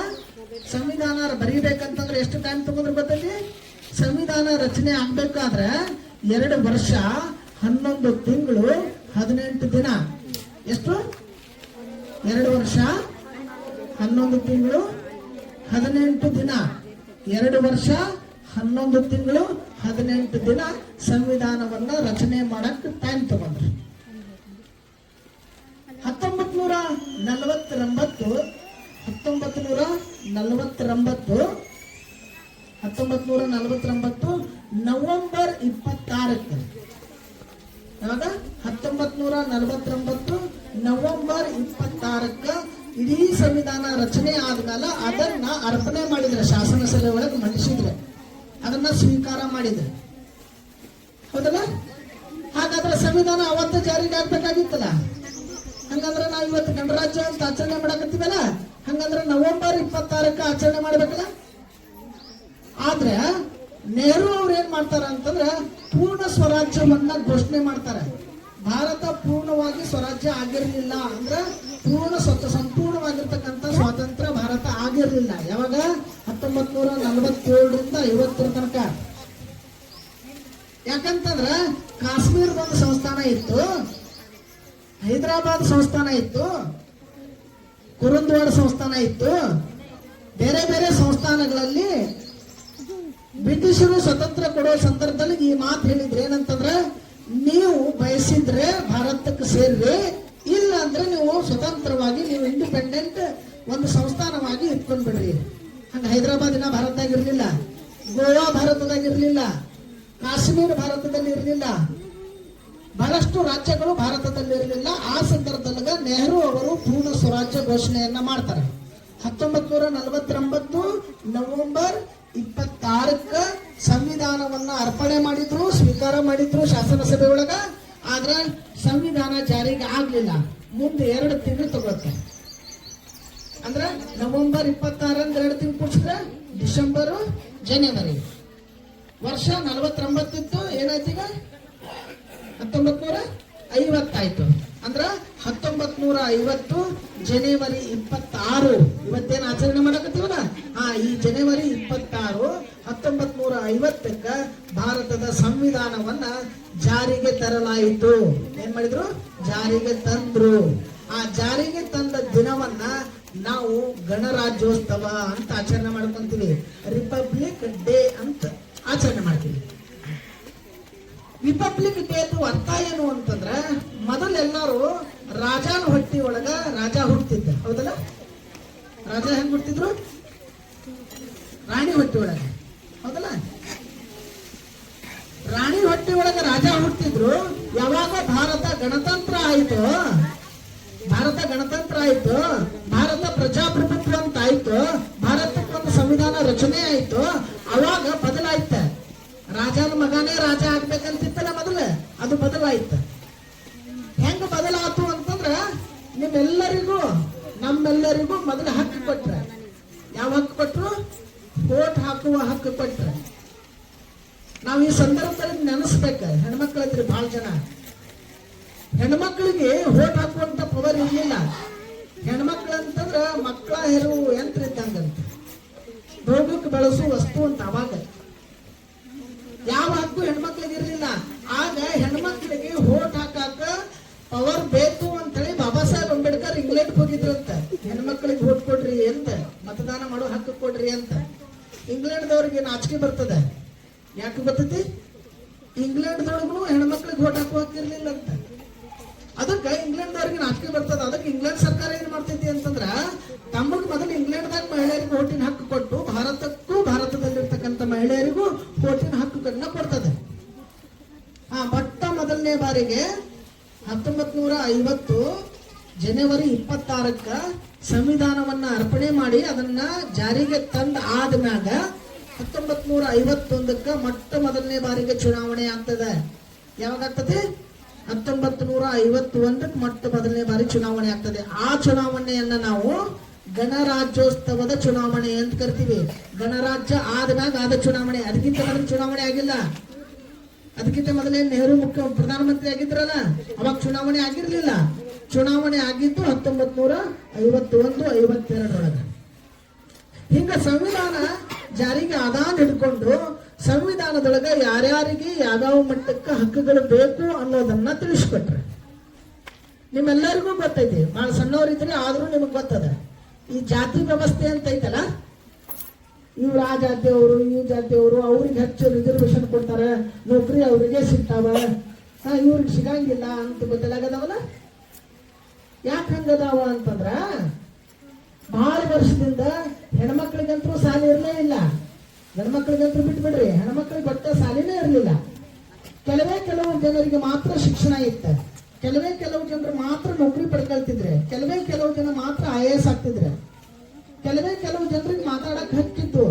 ಸಂವಿಧಾನ ಬರೀಬೇಕಂತಂದ್ರೆ ಎಷ್ಟು ಟೈಮ್ ತಗೊಂಡ್ರು ಗೊತ್ತೈತಿ? ಸಂವಿಧಾನ ರಚನೆ ಆಗ್ಬೇಕಾದ್ರೆ 2 ವರ್ಷ 11 ತಿಂಗಳು 18 ದಿನ. ಎಷ್ಟು? 2 ವರ್ಷ 11 ತಿಂಗಳು 18 ದಿನ. 2 ವರ್ಷ 11 ತಿಂಗಳು 18 ದಿನ ಸಂವಿಧಾನವನ್ನ ರಚನೆ ಮಾಡಕ್ ಟೈಮ್ ತಗೊಂಡ್ರು. 1949 ನವೆಂಬರ್ 26ಕ್ಕೆ, ಯಾವಾಗ? 1949 ನವೆಂಬರ್ 26ಕ್ಕೆ ಇಡೀ ಸಂವಿಧಾನ ರಚನೆ ಆದ್ಮೇಲೆ ಅದನ್ನ ಅರ್ಪಣೆ ಮಾಡಿದ್ರೆ, ಶಾಸನ ಸಭೆ ಒಳಗೆ ಮಂಡಿಸಿದ್ರೆ, ಅದನ್ನ ಸ್ವೀಕಾರ ಮಾಡಿದ್ರೆ. ಹೌದಲ್ಲ? ಹಾಗಾದ್ರೆ ಸಂವಿಧಾನ ಅವತ್ತು ಜಾರಿಗೆ ಆಗ್ಬೇಕಾಗಿತ್ತಲ್ಲ. ಹಂಗಂದ್ರೆ ನಾವು ಇವತ್ತು ಗಣರಾಜ್ಯ ಅಂತ ಆಚರಣೆ ಮಾಡಕತ್ತೀವಲ್ಲ, ಹಂಗಂದ್ರೆ ನವೆಂಬರ್ 26ಕ್ಕೆ ಆಚರಣೆ ಮಾಡ್ಬೇಕಲ್ಲ. ಆದ್ರೆ ನೆಹರು ಅವ್ರು ಏನ್ ಮಾಡ್ತಾರ ಅಂತಂದ್ರೆ ಪೂರ್ಣ ಸ್ವರಾಜ್ಯವನ್ನ ಘೋಷಣೆ ಮಾಡ್ತಾರೆ. ಭಾರತ ಪೂರ್ಣವಾಗಿ ಸ್ವರಾಜ್ಯ ಆಗಿರ್ಲಿಲ್ಲ, ಅಂದ್ರೆ ಸಂಪೂರ್ಣವಾಗಿರ್ತಕ್ಕಂಥ ಸ್ವಾತಂತ್ರ್ಯ ಭಾರತ ಆಗಿರ್ಲಿಲ್ಲ. ಯಾವಾಗ? 1947ರಿಂದ 50 ತನಕ. ಯಾಕಂತಂದ್ರ ಕಾಶ್ಮೀರದ ಒಂದು ಸಂಸ್ಥಾನ ಇತ್ತು, ಹೈದರಾಬಾದ್ ಸಂಸ್ಥಾನ ಇತ್ತು, ಕುರುಂದ್ವಾಡ ಸಂಸ್ಥಾನ ಇತ್ತು. ಬೇರೆ ಬೇರೆ ಸಂಸ್ಥಾನಗಳಲ್ಲಿ ಬ್ರಿಟಿಷರು ಸ್ವತಂತ್ರ ಕೊಡೋ ಸಂದರ್ಭದಲ್ಲಿ ಈ ಮಾತು ಹೇಳಿದ್ರೆ ಏನಂತಂದ್ರೆ, ನೀವು ಬಯಸಿದ್ರೆ ಭಾರತಕ್ಕೆ ಸೇರ್ರಿ, ಇಲ್ಲ ಅಂದ್ರೆ ನೀವು ಸ್ವತಂತ್ರವಾಗಿ ನೀವು ಇಂಡಿಪೆಂಡೆಂಟ್ ಒಂದು ಸಂಸ್ಥಾನವಾಗಿ ಇಟ್ಕೊಂಡ್ಬಿಡ್ರಿ. ಹಂಗ ಹೈದರಾಬಾದಿನ ಭಾರತದಾಗಿರ್ಲಿಲ್ಲ, ಗೋವಾ ಭಾರತದಾಗಿರ್ಲಿಲ್ಲ, ಕಾಶ್ಮೀರ ಭಾರತದಲ್ಲಿ ಇರಲಿಲ್ಲ, ಬಹಳಷ್ಟು ರಾಜ್ಯಗಳು ಭಾರತದಲ್ಲಿ ಇರಲಿಲ್ಲ. ಆ ಸಂದರ್ಭದೊಳಗ ನೆಹರು ಅವರು ಪೂರ್ಣ ಸ್ವರಾಜ್ಯ ಘೋಷಣೆಯನ್ನ ಮಾಡ್ತಾರೆ. 1949 ನವೆಂಬರ್ 26ಕ್ಕೆ ಸಂವಿಧಾನವನ್ನ ಅರ್ಪಣೆ ಮಾಡಿದ್ರು, ಸ್ವೀಕಾರ ಮಾಡಿದ್ರು ಶಾಸನಸಭೆ ಒಳಗ. ಆದ್ರೆ ಸಂವಿಧಾನ ಜಾರಿಗೆ ಆಗ್ಲಿಲ್ಲ. ಮುಂದೆ 2 ತಿಂಗಳು ತಗೊಳುತ್ತೆ. ಅಂದ್ರೆ ನವೆಂಬರ್ 26 ಅಂದ್ರೆ 2 ತಿಂಗಳು ಕೂಡಿಸಿದ್ರೆ ಡಿಸೆಂಬರ್, ಜನವರಿ. ವರ್ಷ 49 ಇತ್ತು, ಏನಾಯ್ತು ಈಗ 1950 ಆಯ್ತು. ಅಂದ್ರ 1950 ಜನವರಿ 26 ಇವತ್ತೇನು ಆಚರಣೆ ಮಾಡಕತ್ತೀವಲ್ಲ, ಈ ಜನವರಿ 26 1950ಕ್ಕ ಭಾರತದ ಸಂವಿಧಾನವನ್ನ ಜಾರಿಗೆ ತರಲಾಯಿತು. ಏನ್ ಮಾಡಿದ್ರು? ಜಾರಿಗೆ ತಂದ್ರು. ಆ ಜಾರಿಗೆ ತಂದ ದಿನವನ್ನ ನಾವು ಗಣರಾಜ್ಯೋತ್ಸವ ಅಂತ ಆಚರಣೆ ಮಾಡ್ಕೊಂತೀವಿ. ರಿಪಬ್ಲಿಕ್ ಡೇ ಅಂತ ಆಚರಣೆ ಮಾಡ್ತೀವಿ. ರಿಪಬ್ಲಿಕ್ ಡೇ ಅರ್ಥ ಏನು ಅಂತಂದ್ರ, ಮೊದಲೆಲ್ಲರೂ ರಾಜನ ಹೊಟ್ಟಿ ಒಳಗ ರಾಜ ಹುಟ್ಟಿದ್ದ, ಹೌದಲ್ಲ? ರಾಜ ಹೆಂಗ್ ಹುಟ್ಟಿದ್ರು? ರಾಣಿ ಹೊಟ್ಟಿ ಒಳಗ, ಹೌದಲ್ಲ? ರಾಣಿ ಹೊಟ್ಟಿ ಒಳಗ ರಾಜ ಹುಟ್ಟಿದ್ರು. ಯಾವಾಗ ಭಾರತ ಗಣತಂತ್ರ ಆಯ್ತು, ಭಾರತ ಪ್ರಜಾಪ್ರಭುತ್ವ ಅಂತ ಆಯ್ತು, ಭಾರತಕ್ಕೊಂದು ಸಂವಿಧಾನ ರಚನೆ ಆಯ್ತು, ಅವಾಗ ಬದಲಾಯ್ತ. ರಾಜನ ಮಗನೇ ರಾಜ ಆಗ್ಬೇಕಂತಿತ್ತಲ್ಲ ಮೊದಲ, ಅದು ಬದಲಾಯ್ತ. ಹೆಂಗ ಬದಲಾತು ಅಂತಂದ್ರ, ನಮ್ಮೆಲ್ಲರಿಗೂ ಮೊದಲು ಹಕ್ಕು ಕೊಟ್ರ. ಯಾವ ಹಕ್ಕು ಕೊಟ್ರು? ವೋಟ್ ಹಾಕುವ ಹಕ್ಕು ಕೊಟ್ರ. ನಾವ್ ಈ ಸಂದರ್ಭದಲ್ಲಿ ನೆನೆಸ್ಬೇಕ, ಹೆಣ್ಮಕ್ಳಿದ್ರಿ ಬಹಳ ಜನ. ಹೆಣ್ಮಕ್ಳಿಗೆ ವೋಟ್ ಹಾಕುವಂತ ಪವರ್ ಇರ್ಲಿಲ್ಲ. ಹೆಣ್ಮಕ್ಳಂತಂದ್ರ ಮಕ್ಕಳ ಹೆರು ಯಂತ್ರ ಇದ್ದಂಗಂತ, ಭೋಗಕ್ಕೆ ಬಳಸು ವಸ್ತು ಅಂತ. ಅವಾಗ ಯಾವ ಹಕ್ಕು ಹೆಣ್ಮಕ್ಳಿಗೆ ಇರ್ಲಿಲ್ಲ. ಆಗ ಹೆಣ್ಮಕ್ಳಿಗೆ ವೋಟ್ ಹಾಕಾಕ ಪವರ್ ಬೇಕು ಅಂತೇಳಿ ಬಾಬಾ ಸಾಹೇಬ್ ಅಂಬೇಡ್ಕರ್ ಇಂಗ್ಲೆಂಡ್ ಹೋಗಿದ್ರಂತ. ಹೆಣ್ಮಕ್ಳಿಗೆ ವೋಟ್ ಕೊಡ್ರಿ ಅಂತ, ಮತದಾನ ಮಾಡೋ ಹಕ್ಕು ಕೊಡ್ರಿ ಅಂತ. ಇಂಗ್ಲೆಂಡ್ದವ್ರಿಗೆ ನಾಚಿಕೆ ಬರ್ತದೆ. ಯಾಕೆ ಬರ್ತೈತಿ? ಇಂಗ್ಲೆಂಡ್ದೊಳಗೂ ಹೆಣ್ಮಕ್ಳಿಗೆ ವೋಟ್ ಹಾಕುವ ಹಕ್ಕಿರ್ಲಿಲ್ಲ ಅಂತ. ಅದಕ್ಕೆ ಇಂಗ್ಲೆಂಡ್ದವ್ರಿಗೆ ನಾಚಿಕೆ ಬರ್ತದ. ಅದಕ್ಕೆ ಇಂಗ್ಲೆಂಡ್ ಸರ್ಕಾರ ಏನ್ ಮಾಡ್ತೈತಿ ಅಂತಂದ್ರ, ತಮ್ಮಗ್ ಮೊದಲು ಇಂಗ್ಲೆಂಡ್ದಾಗ ಮಹಿಳೆಯರಿಗೆ ವೋಟಿನ ಹಕ್ಕು ಕೊಟ್ಟು ಭಾರತದಲ್ಲಿರ್ತಕ್ಕಂಥ ಮಹಿಳೆಯರಿಗೂ ವೋಟಿನ ಹಕ್ಕುಗಳನ್ನ ಕೊಡ್ತದೆ. ಮೊಟ್ಟ ಮೊದಲನೇ ಬಾರಿಗೆ 1950 ಜನವರಿ 26ಕ್ಕ ಸಂವಿಧಾನವನ್ನ ಅರ್ಪಣೆ ಮಾಡಿ ಅದನ್ನ ಜಾರಿಗೆ ತಂದ ಆದ್ಮ್ಯಾಗ 1951ಕ್ಕ ಮೊಟ್ಟ ಮೊದಲನೇ ಬಾರಿಗೆ ಚುನಾವಣೆ ಆಗ್ತದೆ. ಯಾವಾಗ ಆಗ್ತದೆ? 1951ಕ್ಕೆ ಮೊಟ್ಟ ಮೊದಲನೇ ಬಾರಿ ಚುನಾವಣೆ ಆಗ್ತದೆ. ಆ ಚುನಾವಣೆಯನ್ನ ನಾವು ಗಣರಾಜ್ಯೋತ್ಸವದ ಚುನಾವಣೆ ಅಂತ ಕರಿತೀವಿ. ಗಣರಾಜ್ಯ ಆದ್ಮ್ಯಾಗ ಆದ ಚುನಾವಣೆ. ಅದಕ್ಕಿಂತ ಮೊದಲು ಚುನಾವಣೆ ಆಗಿಲ್ಲ. ಅದಕ್ಕಿಂತ ಮೊದಲೇ ನೆಹರು ಪ್ರಧಾನಮಂತ್ರಿ ಆಗಿದ್ರಲ್ಲ, ಅವಾಗ ಚುನಾವಣೆ ಆಗಿರ್ಲಿಲ್ಲ. ಚುನಾವಣೆ ಆಗಿದ್ದು 1951-52 ಹಿಂಗ ಸಂವಿಧಾನ ಜಾರಿಗೆ ಆದಾನ್ ಹಿಡ್ಕೊಂಡು ಸಂವಿಧಾನದೊಳಗ ಯಾರ್ಯಾರಿಗೆ ಯಾವ್ಯಾವ ಮಟ್ಟಕ್ಕೆ ಹಕ್ಕುಗಳು ಬೇಕು ಅನ್ನೋದನ್ನ ತಿಳಿಸ್ಕೊಟ್ರೆ. ನಿಮ್ಮೆಲ್ಲರಿಗೂ ಗೊತ್ತೈತಿ, ಬಹಳ ಸಣ್ಣವರಿದ್ರೆ ಆದ್ರೂ ನಿಮಗ್ ಗೊತ್ತದ. ಈ ಜಾತಿ ವ್ಯವಸ್ಥೆ ಅಂತ ಐತಲ್ಲ, ಇವ್ರು ಆ ಜಾತಿಯವರು ಈ ಜಾತಿಯವರು, ಅವ್ರಿಗೆ ಹೆಚ್ಚು ರಿಸರ್ವೇಶನ್ ಕೊಡ್ತಾರೆ, ನೌಕರಿ ಅವ್ರಿಗೆ ಸಿಗ್ತಾವ, ಇವ್ರಿಗೆ ಸಿಗಂಗಿಲ್ಲ ಅಂತ ಗೊತ್ತಿಲ್ಲಾಗದವಲ್ಲ. ಯಾಕೆ ಹಂಗದಾವ ಅಂತಂದ್ರ, ಬಹಳ ವರ್ಷದಿಂದ ಹೆಣ್ಮಕ್ಳಿಗಂತೂ ಸಾಲಿ ಇರಲೇ ಇಲ್ಲ. ಗಂಡ್ಮಕ್ಳಿಗಂತೂ ಬಿಟ್ಬಿಡ್ರಿ, ಹೆಣ್ಮಕ್ಳಿಗೆ ಒಟ್ಟ ಸಾಲಿನೇ ಇರಲಿಲ್ಲ. ಕೆಲವು ಜನರಿಗೆ ಮಾತ್ರ ಶಿಕ್ಷಣ ಇತ್ತು, ಕೆಲವು ಜನರು ಮಾತ್ರ ನೌಕರಿ ಪಡ್ಕೊಳ್ತಿದ್ರೆ, ಕೆಲವು ಜನ ಮಾತ್ರ IAS ಆಗ್ತಿದ್ರೆ, ಕೆಲವು ಜನರಿಗೆ ಮಾತಾಡಕ್ ಹಕ್ಕಿತ್ತು.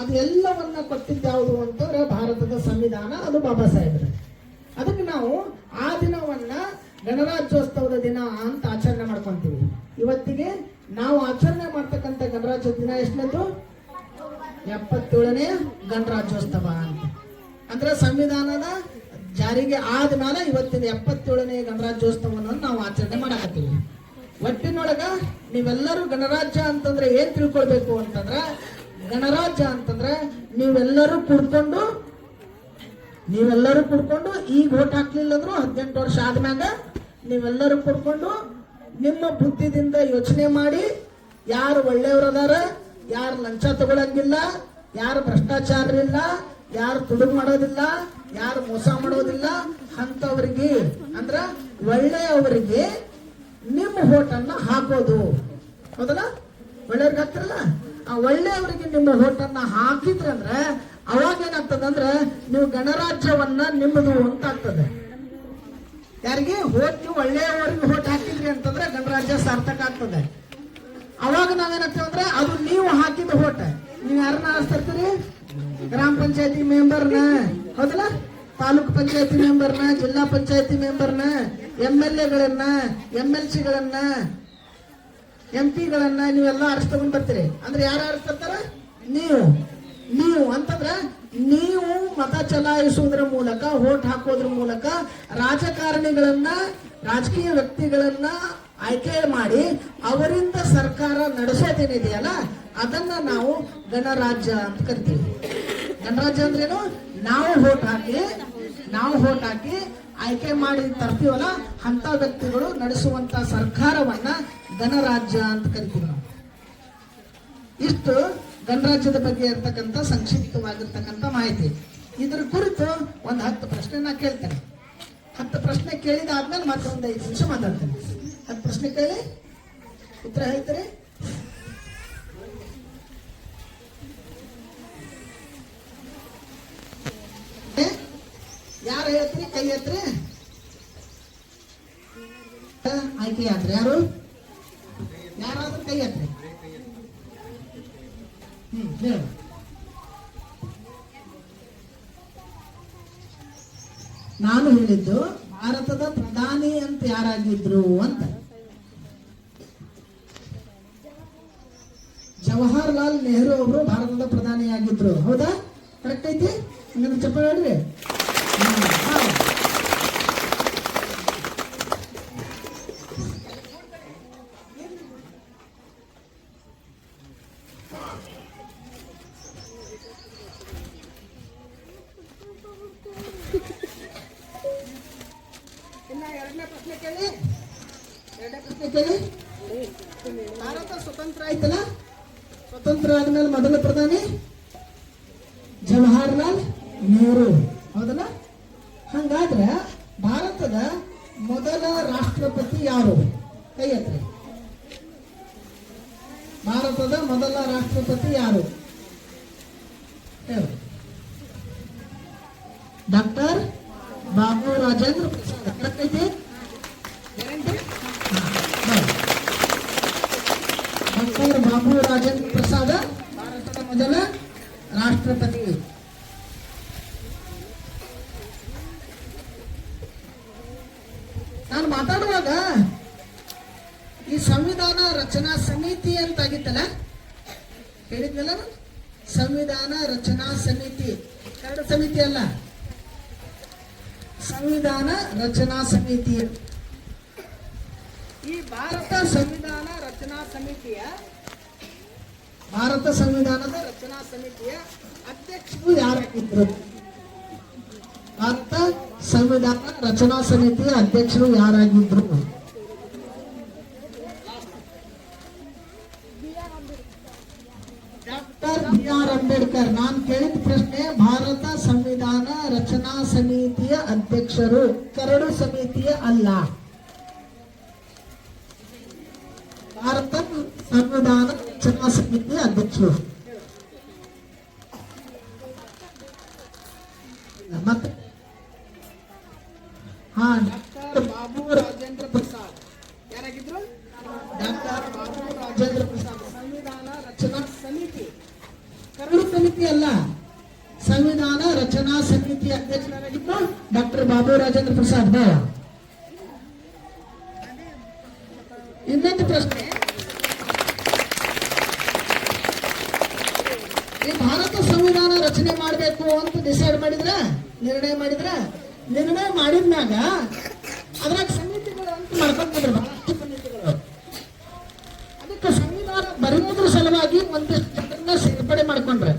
ಅದು ಎಲ್ಲವನ್ನ ಕೊಟ್ಟಿದ್ದು ಯಾವುದು ಅಂತಂದ್ರೆ ಭಾರತದ ಸಂವಿಧಾನ, ಅದು ಬಾಬಾ ಸಾಹೇಬ್ರೆ. ಅದಕ್ಕೆ ನಾವು ಆ ದಿನವನ್ನ ಗಣರಾಜ್ಯೋತ್ಸವದ ದಿನ ಅಂತ ಆಚರಣೆ ಮಾಡ್ಕೊಂತೀವಿ. ಇವತ್ತಿಗೆ ನಾವು ಆಚರಣೆ ಮಾಡ್ತಕ್ಕಂಥ ಗಣರಾಜ್ಯೋತ್ಸವ ದಿನ ಎಷ್ಟನೇದು? 77ನೇ ಗಣರಾಜ್ಯೋತ್ಸವ ಅಂತ. ಅಂದ್ರೆ ಸಂವಿಧಾನದ ಜಾರಿಗೆ ಆದ್ಮೇಲೆ ಇವತ್ತಿನ 77ನೇ ಗಣರಾಜ್ಯೋತ್ಸವವನ್ನು ನಾವು ಆಚರಣೆ ಮಾಡಕತ್ತೀವಿ. ಒಟ್ಟಿನೊಳಗ ನೀವೆಲ್ಲರೂ ಗಣರಾಜ್ಯ ಅಂತಂದ್ರೆ ಏನ್ ತಿಳ್ಕೊಳ್ಬೇಕು ಅಂತಂದ್ರೆ, ಗಣರಾಜ್ಯ ಅಂತಂದ್ರೆ ನೀವೆಲ್ಲರೂ ಕುಡ್ಕೊಂಡು ಈಗ ಓಟ್ ಹಾಕ್ಲಿಲ್ಲ ಅಂದ್ರು 18 ವರ್ಷ ಆದ್ಮ್ಯಾಗ ನೀವೆಲ್ಲರೂ ಕುಡ್ಕೊಂಡು ನಿಮ್ಮ ಬುದ್ಧಿದಿಂದ ಯೋಚನೆ ಮಾಡಿ ಯಾರು ಒಳ್ಳೆಯವ್ರದಾರ, ಯಾರು ಲಂಚ ತಗೊಳಂಗಿಲ್ಲ, ಯಾರು ಭ್ರಷ್ಟಾಚಾರ ಇಲ್ಲ, ಯಾರು ತುಡುಗು ಮಾಡೋದಿಲ್ಲ, ಯಾರು ಮೋಸ ಮಾಡೋದಿಲ್ಲ ಅಂತವರಿಗೆ ಅಂದ್ರ ಒಳ್ಳೆಯವರಿಗೆ ನಿಮ್ಮ ಓಟನ್ನ ಹಾಕೋದು. ಹೌದಲ್ಲ? ಒಳ್ಳೆಯವ್ರಿಗೆ ಹಾಕ್ತಿರಲ್ಲ, ಆ ಒಳ್ಳೆಯವರಿಗೆ ನಿಮ್ಮ ಓಟನ್ನ ಹಾಕಿದ್ರಂದ್ರೆ ಅವಾಗ ಏನಾಗ್ತದಂದ್ರೆ ನೀವು ಗಣರಾಜ್ಯವನ್ನ ನಿಮ್ಮದು ಅಂತ ಆಗ್ತದೆ. ಯಾರಿಗೆ ಓಟ್ ನೀವು ಒಳ್ಳೆಯವರಿಗೆ ಓಟ್ ಹಾಕಿದ್ರಿ ಅಂತಂದ್ರೆ ಗಣರಾಜ್ಯ ಸಾರ್ಥಕ ಆಗ್ತದೆ. ಅವಾಗ ನಾವೇನಾಗ್ತೇವೆ ಅಂದ್ರೆ ಅದು ನೀವು ಹಾಕಿದ ಓಟ್. ನೀವು ಯಾರನ್ನ ಆರಿಸ್ತಿರ್ತೀರಿ? ಗ್ರಾಮ ಪಂಚಾಯತಿ ಮೆಂಬರ್ನ, ಹೌದಲ್ಲ? ತಾಲೂಕ್ ಪಂಚಾಯತಿ ಮೆಂಬರ್ನ, ಜಿಲ್ಲಾ ಪಂಚಾಯತಿ ಮೆಂಬರ್ನ, MLA ಗಳನ್ನ, MLC ಗಳನ್ನ, MP ಗಳನ್ನ ನೀವೆಲ್ಲ ಆರಿಸ್ಕೊಂಡ್ ಬರ್ತೀರಿ. ಅಂದ್ರೆ ಯಾರು ಆರಿಸ್ತಿರ್ತಾರ? ನೀವು ಅಂತಂದ್ರೆ ನೀವು ಮತ ಚಲಾಯಿಸುವುದರ ಮೂಲಕ, ವೋಟ್ ಹಾಕೋದ್ರ ಮೂಲಕ ರಾಜಕಾರಣಿಗಳನ್ನ, ರಾಜಕೀಯ ವ್ಯಕ್ತಿಗಳನ್ನ ಆಯ್ಕೆ ಮಾಡಿ ಅವರಿಂದ ಸರ್ಕಾರ ನಡೆಸೋದೇನಿದೆಯಲ್ಲ ಅದನ್ನ ನಾವು ಗಣರಾಜ್ಯ ಅಂತ ಕರಿತೀವಿ. ಗಣರಾಜ್ಯ ಅಂದ್ರೇನು? ನಾವು ವೋಟ್ ಹಾಕಿ ಆಯ್ಕೆ ಮಾಡಿ ತರ್ತೀವಲ್ಲ ಅಂತ ವ್ಯಕ್ತಿಗಳು ನಡೆಸುವಂತ ಸರ್ಕಾರವನ್ನ ಗಣರಾಜ್ಯ ಅಂತ ಕರಿತೀವಿ ನಾವು. ಇಷ್ಟು ಗಣರಾಜ್ಯದ ಬಗ್ಗೆ ಇರ್ತಕ್ಕಂಥ ಸಂಕ್ಷಿಪ್ತವಾಗಿರ್ತಕ್ಕಂಥ ಮಾಹಿತಿ. ಇದ್ರ ಕುರಿತು ಒಂದು 10 ಪ್ರಶ್ನೆ ನಾ ಕೇಳ್ತೇನೆ. 10 ಪ್ರಶ್ನೆ ಕೇಳಿದಾದ್ಮೇಲೆ ಮತ್ತೆ ಒಂದು 5 ನಿಮಿಷ ಮಾತಾಡ್ತೇನೆ. 10 ಪ್ರಶ್ನೆ ಕೇಳಿ ಉತ್ತರ ಹೇಳ್ತೀರಿ? ಯಾರು ಹೇಳ್ತೀರಿ? ಕೈ ಎತ್ರಿ. ಆಯ್ಕೆ ಆದ್ರೆ ಯಾರಾದ್ರೂ ಕೈ ಎತ್ರಿ. ಹೇಳು. ನಾನು ಹೇಳಿದ್ದು ಭಾರತದ ಪ್ರಧಾನಿ ಅಂತ ಯಾರಾಗಿದ್ರು ಅಂತ. ಜವಾಹರ್ಲಾಲ್ ನೆಹರು ಅವರು ಭಾರತದ ಪ್ರಧಾನಿಯಾಗಿದ್ರು. ಹೌದಾ? ಕರೆಕ್ಟ್ ಐತಿ? ಹಂಗಂದ್ರೆ ಚಪ್ಪಾಳೆ ಹೇಳ್ರಿ. ಎರಡನೇ ಪ್ರಶ್ನೆ ಕೇಳಿ. ಭಾರತ ಸ್ವತಂತ್ರ ಆಯ್ತಲ್ಲ, ಸ್ವತಂತ್ರ ಆದ್ಮೇಲೆ ಮೊದಲ ಪ್ರಧಾನಿ ಜವಾಹರ್ಲಾಲ್ ನೆಹರು. ಹೌದಲ್ಲ? ಹಂಗಾದ್ರೆ ಭಾರತದ ಮೊದಲ ರಾಷ್ಟ್ರಪತಿ ಯಾರು? ಕೈ ಎತ್ರಿ. ಭಾರತದ ಮೊದಲ ರಾಷ್ಟ್ರಪತಿ ಯಾರು? ಡಾಕ್ಟರ್ ಬಾಬು ರಾಜೇಂದ್ರ ಪ್ರಸಾದ್. ಕರೆಕ್ಟ್ ಐತಿ? ಡಾಕ್ಟರ್ ಬಾಬು ರಾಜೇಂದ್ರ ಪ್ರಸಾದ್ ಭಾರತದ ಮೊದಲ ರಾಷ್ಟ್ರಪತಿ. ನಾನು ಮಾತಾಡುವಾಗ ಈ ಸಂವಿಧಾನ ರಚನಾ ಸಮಿತಿ ಅಂತ ಆಗಿತ್ತಲ್ಲ, ಹೇಳಿದ್ನಲ್ಲ ನಾನು? ಸಂವಿಧಾನ ರಚನಾ ಸಮಿತಿ, ಎರಡು ಸಮಿತಿ ಅಲ್ಲ, ಸಂವಿಧಾನ ರಚನಾ ಸಮಿತಿ. ಈ ಭಾರತ ಸಂವಿಧಾನದ ರಚನಾ ಸಮಿತಿಯ ಅಧ್ಯಕ್ಷರು ಯಾರಾಗಿದ್ರು? ಭಾರತ ಸಂವಿಧಾನ ರಚನಾ ಸಮಿತಿಯ ಅಧ್ಯಕ್ಷರು ಯಾರಾಗಿದ್ರು? Doctor BR Ambedkar. ನಾನು ಕೇಳಿದ ಪ್ರಶ್ನೆ ಭಾರತ ಸಂವಿಧಾನ ರಚನಾ ಸಮಿತಿಯ ಅಧ್ಯಕ್ಷರು, ಕರಡು ಸಮಿತಿಯ ಅಲ್ಲ. ಭಾರತ ಸಂವಿಧಾನ ರಚನಾ ಸಮಿತಿಯ ಅಧ್ಯಕ್ಷರು. ಮತ್ತೆ ಡಾಕ್ಟರ್ ಬಾಬು ರಾಜೇಂದ್ರ ಪ್ರಸಾದ್ ಯಾರಾಗಿದ್ರು? ಡಾಕ್ಟರ್ ಬಾಬು ರಾಜೇಂದ್ರ ಪ್ರಸಾದ್ ಸಂವಿಧಾನ ರಚನಾ ಸಮಿತಿ, ಕರಡು ಸಮಿತಿ ಅಲ್ಲ, ಸಂವಿಧಾನ ರಚನಾ ಸಮಿತಿ ಅಧ್ಯಕ್ಷರಾಗಿದ್ದು ಡಾಕ್ಟರ್ ಬಾಬು ರಾಜೇಂದ್ರ ಪ್ರಸಾದ್ ಭಾವ. ಇನ್ನೊಂದು ಪ್ರಶ್ನೆ, ಈ ಭಾರತ ಸಂವಿಧಾನ ರಚನೆ ಮಾಡಬೇಕು ಅಂತ ಡಿಸೈಡ್ ಮಾಡಿದ್ರೆ, ನಿರ್ಣಯ ಮಾಡಿದ್ಮ್ಯಾಗ ಅದ್ರಾಗ ಸಮಿತಿಗಳು ಅಂತ ಮಾಡ್ಕೊಂಡಿದ್ರು, ಬಹಳಷ್ಟು ಸಮಿತಿಗಳು. ಅದಕ್ಕೆ ಸಂವಿಧಾನ ಬರೆಯೋದ್ರ ಸಲುವಾಗಿ ಒಂದಿಷ್ಟು ಜನರನ್ನ ಸೇರ್ಪಡೆ ಮಾಡ್ಕೊಂಡ್ರೆ.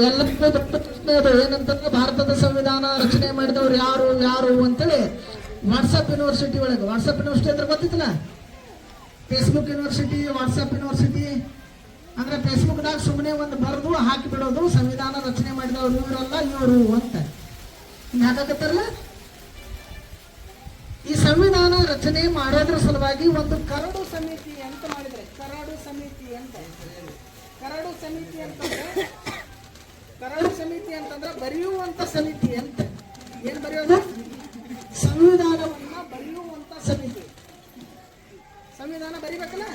ಎಲ್ಲರಿಗೂ ದೊಡ್ಡ ಪ್ರಶ್ನೆ ಅದು ಏನಂತಂದ್ರೆ, ಭಾರತದ ಸಂವಿಧಾನ ರಚನೆ ಮಾಡಿದವ್ರು ಯಾರು ಅಂತೇಳಿ ವಾಟ್ಸಪ್ ಯೂನಿವರ್ಸಿಟಿ ಒಳಗೆ, ವಾಟ್ಸಪ್ ಯೂನಿವರ್ಸಿಟಿ ಅಂದ್ರೆ ಗೊತ್ತಿತ್ತಲ್ಲ, ಫೇಸ್ಬುಕ್ ಯೂನಿವರ್ಸಿಟಿ, ವಾಟ್ಸಪ್ ಯೂನಿವರ್ಸಿಟಿ ಅಂದ್ರೆ ಫೇಸ್ಬುಕ್ದಾಗ ಸುಮ್ಮನೆ ಒಂದು ಬರೆದು ಹಾಕಿ ಬಿಡೋದು, ಸಂವಿಧಾನ ರಚನೆ ಮಾಡಿದವ್ರು ಇವರಲ್ಲ ಇವರು ಅಂತ ಹಾಕಕತ್ತಾರಲ್ಲ. ಈ ಸಂವಿಧಾನ ರಚನೆ ಮಾಡೋದ್ರ ಸಲುವಾಗಿ ಒಂದು ಕರಡು ಸಮಿತಿ ಅಂತ ಮಾಡಿದ್ರೆ, ಕರಡು ಸಮಿತಿ ಅಂತಂದ್ರೆ ಬರೆಯುವಂತ ಸಮಿತಿ ಅಂತ. ಏನ್ ಬರೆಯೋದು? ಸಂವಿಧಾನವನ್ನ ಬರೆಯುವಂತ ಸಮಿತಿ. ಸಂವಿಧಾನ ಬರಿಬೇಕಲ್ಲ,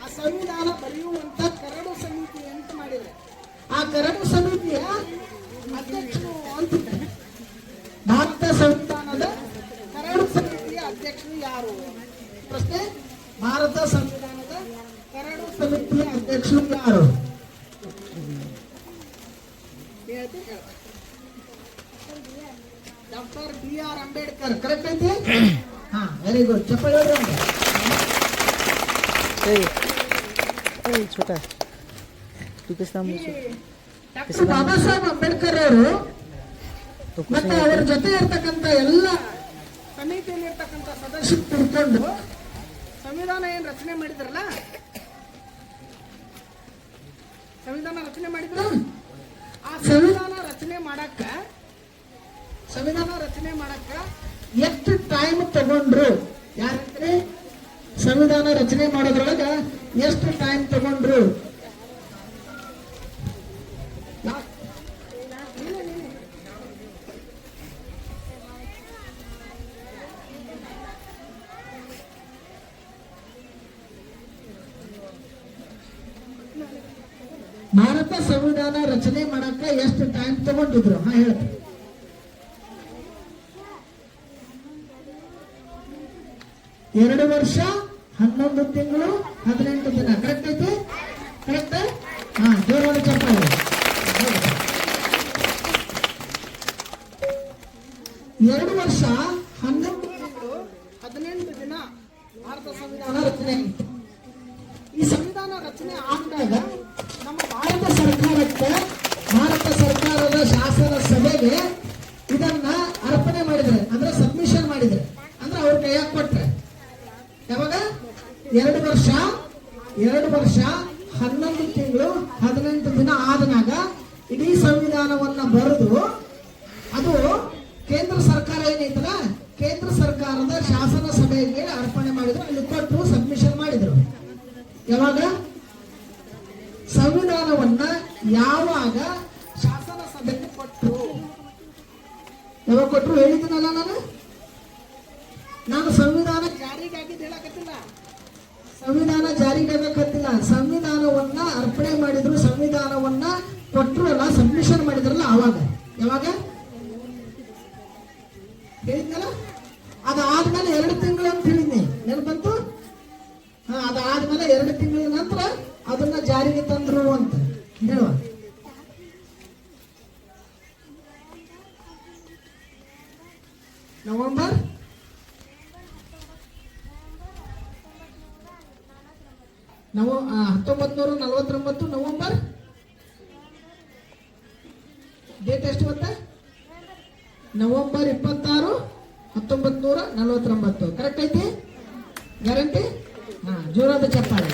ಆ ಸಂವಿಧಾನ ಬರೆಯುವಂತ ಕರಡು ಸಮಿತಿ ಅಂತ ಮಾಡಿದ್ರೆ, ಆ ಕರಡು ಸಮಿತಿಯ ಅಧ್ಯಕ್ಷರು ಅಂತಿದ್ದಾರೆ. ಭಾರತ ಸಂವಿಧಾನದ ಕರಡು ಸಮಿತಿಯ ಅಧ್ಯಕ್ಷರು ಯಾರು? ಪ್ರಶ್ನೆ, ಭಾರತ ಸಂವಿಧಾನದ ಕರಡು ಸಮಿತಿಯ ಅಧ್ಯಕ್ಷರು ಯಾರು? Doctor BR Ambedkar. ಕರೆಕ್ಟ್ ಐತಿ? ಹಾ, ವೆರಿ ಗುಡ್. ಚಪ್ಪಾಳೆ ಹೊಡೆಯೋಣ. छोटा तू किस नाम ಡಾಕ್ಟರ್ ಬಾಬಾ ಸಾಹೇಬ್ ಅಂಬೇಡ್ಕರ್ ಅವರು ಮತ್ತೆ ಅವರ ಜೊತೆ ಇರ್ತಕ್ಕಂಥ ಎಲ್ಲ ಸಮಿತಿಯಲ್ಲಿ ಇರ್ತಕ್ಕಂಥ ಸದಸ್ಯರು ತಿಳ್ಕೊಂಡು ಸಂವಿಧಾನ ಏನ್ ರಚನೆ ಮಾಡಿದ್ರಲ್ಲ, ಸಂವಿಧಾನ ರಚನೆ ಮಾಡಿದ್ರು. ಆ ಸಂವಿಧಾನ ರಚನೆ ಮಾಡಕ್ಕ ಎಷ್ಟು ಟೈಮ್ ತಗೊಂಡ್ರು? ಯಾರಂದ್ರೆ ಸಂವಿಧಾನ ರಚನೆ ಮಾಡೋದ್ರೊಳಗ ಎಷ್ಟು ಟೈಮ್ ತಗೊಂಡ್ರು? ಭಾರತ ಸಂವಿಧಾನ ರಚನೆ ಮಾಡಕ್ಕ ಎಷ್ಟು ಟೈಮ್ ತಗೊಂಡಿದ್ರು? ಹಾ, ಹೇಳ್ತೀನಿ. 2 ವರ್ಷ 11 ತಿಂಗಳು 18 ದಿನ. ಕರೆಕ್ಟ್ ಐತಿ? ಕರೆಕ್ಟ್? ಹಾ, ಜೋರಾದ ಚಪ್ಪಾಳೆ. 2 ವರ್ಷ 11 ತಿಂಗಳು 18 ದಿನ ಭಾರತ ಸಂವಿಧಾನ ರಚನೆ ಆಯಿತು. ಈ ಸಂವಿಧಾನ ರಚನೆ ಆದಾಗ ನಮ್ಮ ಭಾರತ ಸರ್ಕಾರದ ಶಾಸನ ಸಭೆಗೆ ಇದನ್ನ ಅರ್ಪಣೆ ಮಾಡಿದ್ರೆ, ಅಂದ್ರೆ ಸಬ್ಮಿಷನ್ ಮಾಡಿದ್ರೆ, ಅಂದ್ರೆ ಅವ್ರ ಕೈಯಾಗ ಕೊಟ್ರೆ. ಯಾವಾಗ? 2 ವರ್ಷ 11 ತಿಂಗಳು 18 ದಿನ ಆದನಾಗ ಇಡೀ ಸಂವಿಧಾನವನ್ನ ಬರೆದು ಅದು ಕೇಂದ್ರ ಸರ್ಕಾರ ಏನೈತಲ್ಲ, ಕೇಂದ್ರ ಸರ್ಕಾರದ ಶಾಸನ ಸಭೆಗೆ ಅರ್ಪಣೆ ಮಾಡಿದ್ರು, ಅಲ್ಲಿ ಕೊಟ್ಟು ಸಬ್ಮಿಷನ್ ಮಾಡಿದ್ರು. ಯಾವಾಗ? ಸಂವಿಧಾನವನ್ನ ಯಾವಾಗ ಶಾಸನ ಸಭೆಗೆ ಕೊಟ್ಟರು? ಯಾವಾಗ ಕೊಟ್ಟರು ಹೇಳಿದ್ದೀನಲ್ಲ ನಾನು ಸಂವಿಧಾನ ಜಾರಿಗಾಗಿ ಹೇಳಕತ್ತಿಲ್ಲ, ಸಂವಿಧಾನ ಜಾರಿಗಾಗಕತ್ತಿಲ್ಲ. ಸಂವಿಧಾನವನ್ನ ಅರ್ಪಣೆ ಮಾಡಿದ್ರು, ಸಂವಿಧಾನವನ್ನ ಕೊಟ್ಟರು ಅಲ್ಲ, ಸಬ್ಮಿಷನ್ ಮಾಡಿದ್ರಲ್ಲ ಅವಾಗ. ಯಾವಾಗ ಹೇಳಿದ್ನಲ್ಲ? ಅದಾದ್ಮೇಲೆ 2 ತಿಂಗಳು ಅಂತ ಹೇಳಿದ್ನಿ, ನೆನಪಂತು? ಹಾ, ಅದಾದ್ಮೇಲೆ 2 ತಿಂಗಳ ನಂತರ ಅದನ್ನ ಜಾರಿಗೆ ತಂದ್ರು ಅಂತ ಹೇಳುವ. ನವೆಂಬರ್ 1949 ನವೆಂಬರ್ ಡೇಟ್ ಎಷ್ಟು ಗೊತ್ತಾ? ನವೆಂಬರ್ 26 1949. ಕರೆಕ್ಟ್ ಐತಿ? ಗ್ಯಾರಂಟಿ? ಹಾ, ಜೋರಾದ ಚಪ್ಪಾಳೆ.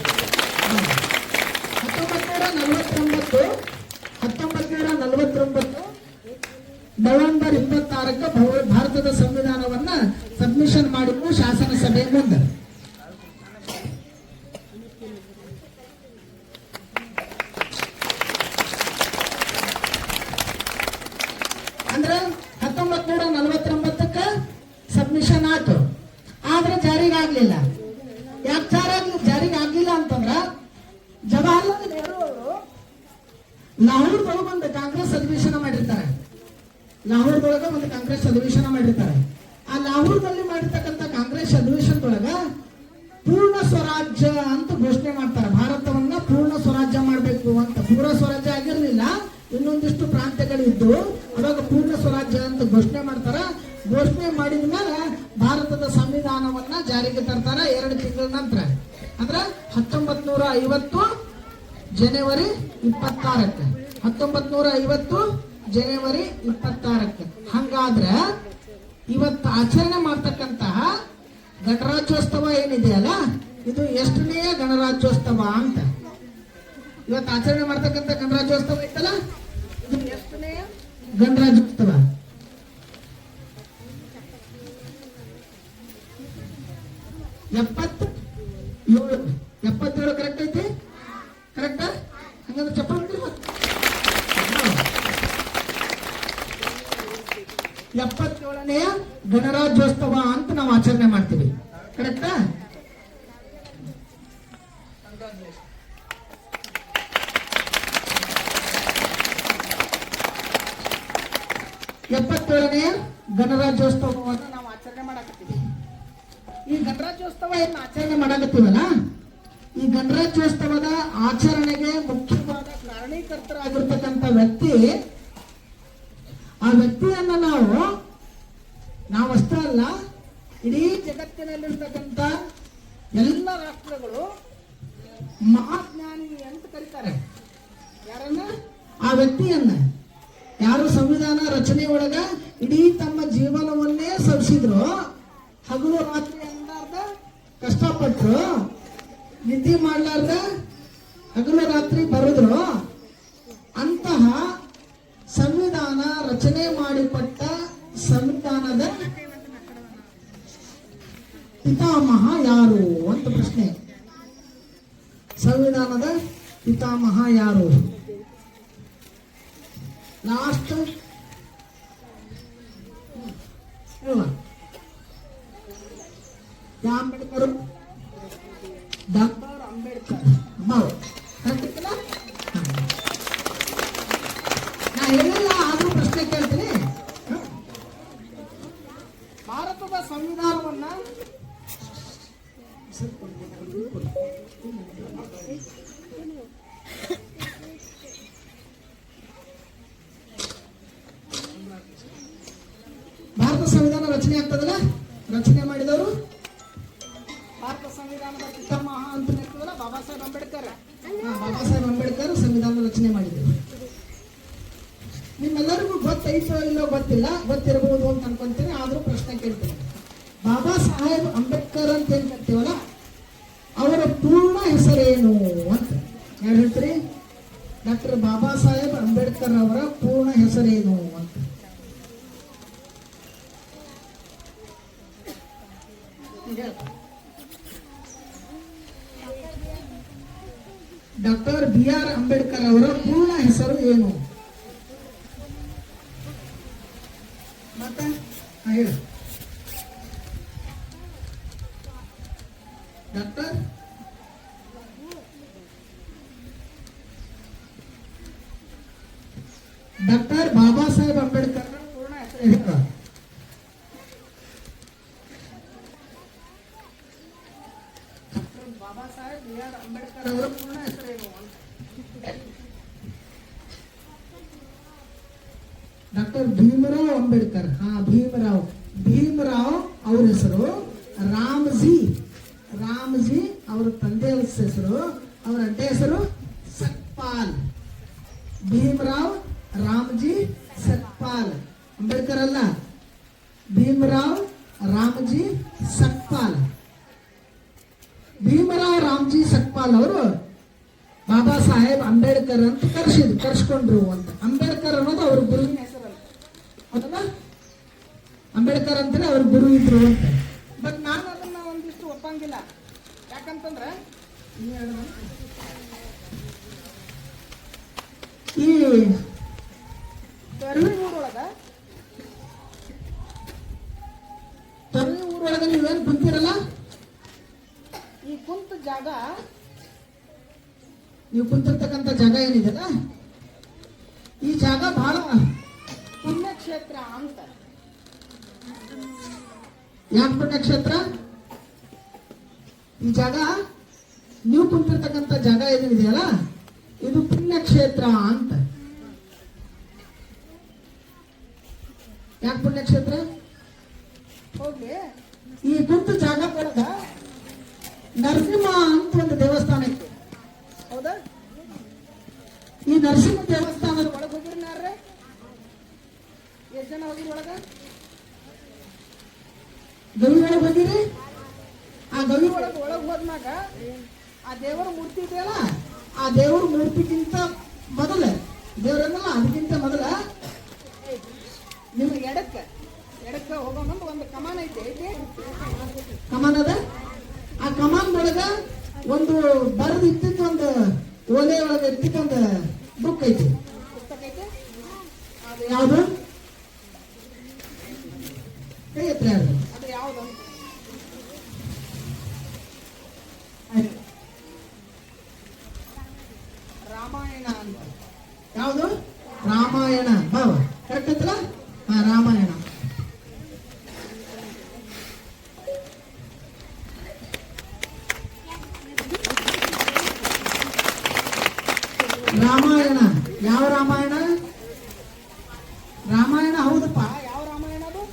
1949 ನವೆಂಬರ್ 26ಕ್ಕೆ ಭಾರತದ ಸಂವಿಧಾನವನ್ನ ಸಬ್ಮಿಷನ್ ಮಾಡಿದ್ರು ಶಾಸನ ಸಭೆ ಮುಂದೆ. ಅಂದ್ರೆ 1949ಕ್ಕೆ ಸಬ್ಮಿಷನ್ ಆಯ್ತು, ಆದ್ರೆ ಜಾರಿಗೆ ಆಗ್ಲಿಲ್ಲ. ಯಾಕೆ ಜಾರಿಗೆ ಆಗ್ಲಿಲ್ಲ ಅಂತಂದ್ರ ಜವಾಹರ್ಲಾಲ್ ನೆಹರು ಅವರು ಲಾಹೋರ್ದೊಳಗೆ ಒಂದು ಕಾಂಗ್ರೆಸ್ ಅಧಿವೇಶನ ಮಾಡಿರ್ತಾರೆ. ಲಾಹೋರ್ದೊಳಗ ಒಂದು ಕಾಂಗ್ರೆಸ್ ಅಧಿವೇಶನ ಮಾಡಿರ್ತಾರೆ. ಆ ಲಾಹೋರ್ದಲ್ಲಿ ಮಾಡಿರ್ತಕ್ಕಂಥ ಕಾಂಗ್ರೆಸ್ ಅಧಿವೇಶನದೊಳಗ ಪೂರ್ಣ ಸ್ವರಾಜ್ಯ ಅಂತ ಘೋಷಣೆ ಮಾಡ್ತಾರೆ. ಭಾರತವನ್ನ ಪೂರ್ಣ ಸ್ವರಾಜ್ಯ ಮಾಡಬೇಕು ಅಂತ. ಪೂರ್ಣ ಸ್ವರಾಜ್ಯ ಆಗಿರ್ಲಿಲ್ಲ, ಇನ್ನೊಂದಿಷ್ಟು ಪ್ರಾಂತ್ಯಗಳಿದ್ದು ಅವಾಗ ಪೂರ್ಣ ಸ್ವರಾಜ್ಯ ಅಂತ ಘೋಷಣೆ ಮಾಡ್ತಾರ. ಘೋಷಣೆ ಮಾಡಿದ ಮೇಲೆ ಭಾರತದ ಸಂವಿಧಾನವನ್ನ ಜಾರಿಗೆ ತರ್ತಾರ 2 ತಿಂಗಳ ನಂತರ. ಅಂದ್ರ 1950 ಜನವರಿ 26ಕ್ಕೆ. 1950 ಜನವರಿ 26ಕ್ಕೆ. ಹಂಗಾದ್ರೆ ಇವತ್ತು ಆಚರಣೆ ಮಾಡ್ತಕ್ಕಂತಹ ಗಣರಾಜ್ಯೋತ್ಸವ ಏನಿದೆಯಲ್ಲ, ಇದು ಎಷ್ಟನೆಯ ಗಣರಾಜ್ಯೋತ್ಸವ ಅಂತ. ಇವತ್ತು ಆಚರಣೆ ಮಾಡ್ತಕ್ಕಂಥ ಗಣರಾಜ್ಯೋತ್ಸವ ಐತಲ್ಲ, ಇದು ಎಷ್ಟನೆಯ ಗಣರಾಜ್ಯೋತ್ಸವ? 77 ಕರೆಕ್ಟ್ ಐತಿ? ಕರೆಕ್ಟಾ? ಹಂಗಂದ್ರೆ ಚಪ್ಪಾಳೆ ಹೊಡ್ರಿ ಮತ್ತೆ. 77ನೆಯ ಗಣರಾಜ್ಯೋತ್ಸವ ಅಂತ ನಾವು ಆಚರಣೆ ಮಾಡ್ತೀವಿ. ಕರೆಕ್ಟಾ? 77ನೆಯ ಗಣರಾಜ್ಯೋತ್ಸವವನ್ನು ನಾವು ಆಚರಣೆ ಮಾಡಕತ್ತೀವಿ. ಈ ಗಣರಾಜ್ಯೋತ್ಸವ ಏನು ಆಚರಣೆ ಮಾಡಕತ್ತೀವಲ್ಲ, ಈ ಗಣರಾಜ್ಯೋತ್ಸವದ ಆಚರಣೆಗೆ ಮುಖ್ಯವಾದ ಕಾರಣೀಕರ್ತರಾಗಿರ್ತಕ್ಕಂಥ ವ್ಯಕ್ತಿ, ಆ ವ್ಯಕ್ತಿಯನ್ನ ನಾವು ಅಷ್ಟೇ ಅಲ್ಲ, ಇಡೀ ಜಗತ್ತಿನಲ್ಲಿರ್ತಕ್ಕಂಥ ಎಲ್ಲ ರಾಷ್ಟ್ರಗಳು ಮಹಾಜ್ಞಾನಿ ಅಂತ ಕರೀತಾರೆ. ಯಾರನ್ನ? ಆ ವ್ಯಕ್ತಿಯನ್ನ. ಯಾರು ಸಂವಿಧಾನ ರಚನೆ ಒಳಗ ಇಡೀ ತಮ್ಮ ಜೀವನವನ್ನೇ ಸವಿಸಿದ್ರು, ಹಗಲು ರಾತ್ರಿ ಅನ್ನಲಾರ್ದ ಕಷ್ಟಪಟ್ರು, ನಿದ್ದೆ ಮಾಡ್ಲಾರ್ದ ಹಗಲು ರಾತ್ರಿ ಬರೆದ್ರು, ಅಂತಹ ಸಂವಿಧಾನ ರಚನೆ ಮಾಡಿಕೊಟ್ಟ ಸಂವಿಧಾನದ ಪಿತಾಮಹ ಯಾರು ಅಂತ ಪ್ರಶ್ನೆ. ಸಂವಿಧಾನದ ಪಿತಾಮಹ ಯಾರು? ಲಾಸ್ಟ್ ಅಂಬೇಡ್ಕರ್. ಡಾಕ್ಟರ್ ಅಂಬೇಡ್ಕರ್. ನಾ ಹೇಳಿಲ್ಲ, ಆದ್ರೂ ಪ್ರಶ್ನೆ ಕೇಳ್ತೀನಿ. ಭಾರತದ ಸಂವಿಧಾನವನ್ನ ಭಾರತ ಸಂವಿಧಾನ ರಚನೆ ಆಗ್ತದಲ್ಲ, ರಚನೆ ಮಾಡಿದವರು ಭಾರತ ಸಂವಿಧಾನದ ಪಿತಾಮಹ ಅಂತ ಹೇಳ್ತದಲ್ಲ ಬಾಬಾ ಸಾಹೇಬ್ ಅಂಬೇಡ್ಕರ್. ಬಾಬಾ ಸಾಹೇಬ್ ಅಂಬೇಡ್ಕರ್ ಸಂವಿಧಾನ ರಚನೆ ಮಾಡಿದರು. ನಿಮ್ಮೆಲ್ಲರಿಗೂ ಗೊತ್ತೈತೋ ಇಲ್ಲೋ ಗೊತ್ತಿಲ್ಲ, ಗೊತ್ತಿರಬಹುದು ಅಂತ ಅನ್ಕೊಂತೀನಿ, ಆದ್ರೂ ಪ್ರಶ್ನೆ ಕೇಳ್ತೀನಿ. ಬಾಬಾ ಸಾಹೇಬ್ ಅಂಬೇಡ್ಕರ್ ಅಂತ ಏನ್ ಕರಿತೀವಲ್ಲ, ಅವರ ಪೂರ್ಣ ಹೆಸರೇನು ಅಂತ ಯಾರು ಹೇಳ್ತೀರಿ? ಡಾಕ್ಟರ್ ಬಾಬಾ ಸಾಹೇಬ್ ಅಂಬೇಡ್ಕರ್ ಅವರ ಪೂರ್ಣ ಹೆಸರೇನು ಅಂತ? ಡಾಕ್ಟರ್ BR ಅಂಬೇಡ್ಕರ್ ಅವರ ಪೂರ್ಣ ಹೆಸರು ಏನು? ಮತ್ತೆ ಹೇಳಿ. ಡಾಕ್ಟರ್ ಬಾಬಾ ಸಾಹೇಬ್ ಅಂಬೇಡ್ಕರ್ ಪೂರ್ಣ ಹೆಸರು ಏನು? ಬಾಬಾ ಸಾಹೇಬ್ BR ಅಂಬೇಡ್ಕರ್ ಅವರ ಪೂರ್ಣ ಹೆಸರೇನು? ಡಾಕ್ಟರ್ ಭೀಮರಾವ್ ಅಂಬೇಡ್ಕರ್. ಭೀಮರಾವ್ ಅವ್ರ ಹೆಸರು. ರಾಮ್ಜಿ ಅವರ ತಂದೆ ಹೆಸರು. ಅವರ ಅಡ್ಡೆ ಹೆಸರು ಸತ್ಪಾಲ್. ಭೀಮರಾವ್ ರಾಮ್ಜಿ ಸತ್ಪಾಲ್. ಅಂಬೇಡ್ಕರ್ ಅಲ್ಲ, ಭೀಮರಾವ್ ರಾಮ್ಜಿ ಸತ್ಪಾಲ್. ಭೀಮರಾವ್ ರಾಮ್ಜಿ ಸತ್ಪಾಲ್ ಅವರು ಬಾಬಾ ಸಾಹೇಬ್ ಅಂಬೇಡ್ಕರ್ ಅಂತ ಕರ್ಸ್ಕೊಂಡ್ರು ಅಂತ. ಅಂಬೇಡ್ಕರ್ ಅನ್ನೋದು ಅವ್ರ ಗುರುವಿನ ಹೆಸರಲ್ಲ, ಹೌದಲ್ಲ? ಅಂಬೇಡ್ಕರ್ ಅಂತಾರೆ ಅವ್ರ ಗುರು ಇದ್ರು ಅಂತ. ಬಟ್ ನಾನು ಅದನ್ನ ಒಂದಿಷ್ಟು ಒಪ್ಪಂಗಿಲ್ಲ. ಯಾಕಂತಂದ್ರೆ ಈ ತೊರವಿ ಊರೊಳಗ ನೀವೇನು ಕುಂತಿರಲ್ಲ, ಈ ಕುಂತ ಜಾಗ, ನೀವು ಕುಂತಿರ್ತಕ್ಕಂಥ ಜಾಗ ಏನಿದೆಲ್ಲ, ಈ ಜಾಗ ಬಹಳ ಪುಣ್ಯಕ್ಷೇತ್ರ ಅಂತ. ಯಾಕೆ ಪುಣ್ಯಕ್ಷೇತ್ರ? ಈ ಜಾಗ ನೀವು ಕುಂತಿರ್ತಕ್ಕಂಥ ಜಾಗ ಏನಿದೆಯಲ್ಲ ಇದು ಪುಣ್ಯಕ್ಷೇತ್ರ ಅಂತ. ಯಾಕೆ ಪುಣ್ಯಕ್ಷೇತ್ರ? ಹೋಗ್ಲಿ, ಈ ಕುಂತ ಜಾಗ ಒಳಗ ನರಸಿಂಹ ಅಂತ ಒಂದು ದೇವಸ್ಥಾನ ಇತ್ತು, ಹೌದಾ? ಈ ನರಸಿಂಹ ದೇವಸ್ಥಾನದ ಒಳಗೆ ಹೋಗಿರ್ನಾರ್ರೆ ಎಷ್ಟು ಜನ ಹೋಗಿರಿ? ಒಳಗ ಗವಿ ಒಳಗೆ ಹೋಗಿರಿ. ಆ ಗವಿ ಒಳಗೆ ಹೋದ್ಮ್ಯಾಗ ಆ ದೇವರ ಮೂರ್ತಿ ಇದೆಯಲ್ಲ, ಆ ದೇವರ ಮೂರ್ತಿಗಿಂತ ಮೊದಲ ದೇವರನ್ನಲ್ಲ ಅದಕ್ಕಿಂತ ಮೊದಲ ನಿಮ್ಗೆ ಎಡಕ್ಕೆ ಹೋಗೋಣ ಒಂದು ಕಮಾನ್ ಐತಿ. ಕಮಾನ್ ಅದ. ಆ ಕಮಾನ್ ಒಳಗ ಒಂದು ಬರೆದು ಇಟ್ಟಿದ್ದು ಒಂದು ಓಲೆ ಒಳಗೆ ಇಟ್ಟಿದ್ದು ಒಂದು ಬುಕ್ ಐತಿ, ಪುಸ್ತಕ ಐತಿ. ಅದು ಯಾವುದು? ಕೈ ಹತ್ರ ಯಾರು? ಅದು ಯಾವುದು? ರಾಮಾಯಣ ಅಂತ. ಯಾವುದು? ರಾಮಾಯಣ. ಬಾವ ಕರೆಕ್ಟ್ ಐತಲ್ಲ? ಹಾ, ರಾಮಾಯಣ. ರಾಮಾಯಣ ಯಾವ ರಾಮಾಯಣ? ರಾಮಾಯಣ ಹೌದಪ್ಪ. ಯಾವ ರಾಮಾಯಣ ಅದು?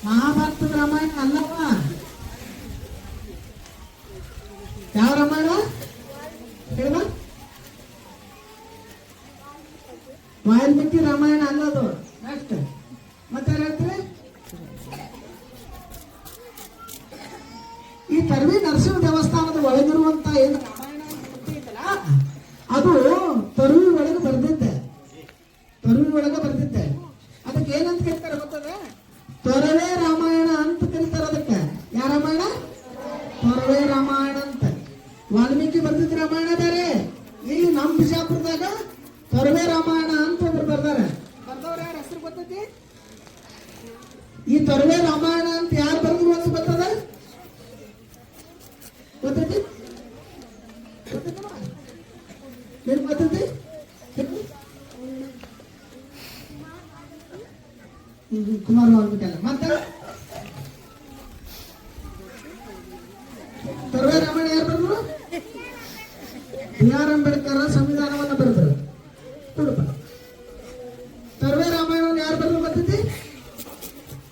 ಮಹಾಭಾರತದ ರಾಮಾಯಣ ಅಲ್ಲವ. ಯಾವ ರಾಮಾಯಣ ಹೇಳ? ವಾಲ್ಮೀಕಿ ರಾಮಾಯಣ ಅಲ್ಲದು. ನೆಕ್ಸ್ಟ್ ಮತ್ತೆ ಹೇಳ್ತೀವಿ. ಈ ತರ್ವಿ ನರಸಿಂಹ ದೇವಸ್ಥಾನದ ಒಳಗಿರುವಂತ ಏನು ರಾಮಾಯಣ ಐತಲ್ಲ ಅದು ತರುವಿ ಒಳಗೆ ಬರ್ದಿದ್ದೆ. ತರುವಿ ಒಳಗೆ ಬರ್ದಿದ್ದೆ. ಅದಕ್ಕೆ ಏನಂತ ಕರೀತಾರೆ ಗೊತ್ತದ? ತೊರವೆ ರಾಮಾಯಣ ಅಂತ ಕರೀತಾರೆ ಅದಕ್ಕೆ. ಯಾವ ರಾಮಾಯಣ? ತೊರವೆ ರಾಮಾಯಣ ಅಂತ. ವಾಲ್ಮೀಕಿ ಬರ್ದಿದ್ದ ರಾಮಾಯಣ ಬೇರೆ. ಇಲ್ಲಿ ನಮ್ಮ ಬಿಜಾಪುರದಾಗ ತೊರವೆ ರಾಮಾಯಣ ಅಂತ ಒಬ್ರು ಬರ್ದಾರೆ. ಬರ್ದವ್ರ ಯಾರ ಹೆಸರು ಗೊತ್ತೈತಿ? ಈ ತೊರವೆ ರಾಮಾಯಣ ಅಂತ ಯಾರು ಬರೆದ್ರು ಅಂತ ಗೊತ್ತದ? ಗೊತ್ತೈತಿ? ಏನ್ ಗೊತ್ತೈತಿ? ಕುಮಾರ ವಾಲ್ಮೀಕಿ ಅಲ್ಲ. ಮತ್ತೆ ತೊರವೆ ರಾಮಾಯಣ ಯಾರು ಬರೆದ್ರು? ಬಿ.ಆರ್. ಅಂಬೇಡ್ಕರ್ ಸಂವಿಧಾನವನ್ನ ಬರೆದ್ರು. ತೊರವೆ ರಾಮಾಯಣವನ್ನು ಯಾರು ಬರೆದ್ರು ಗೊತ್ತೈತಿ?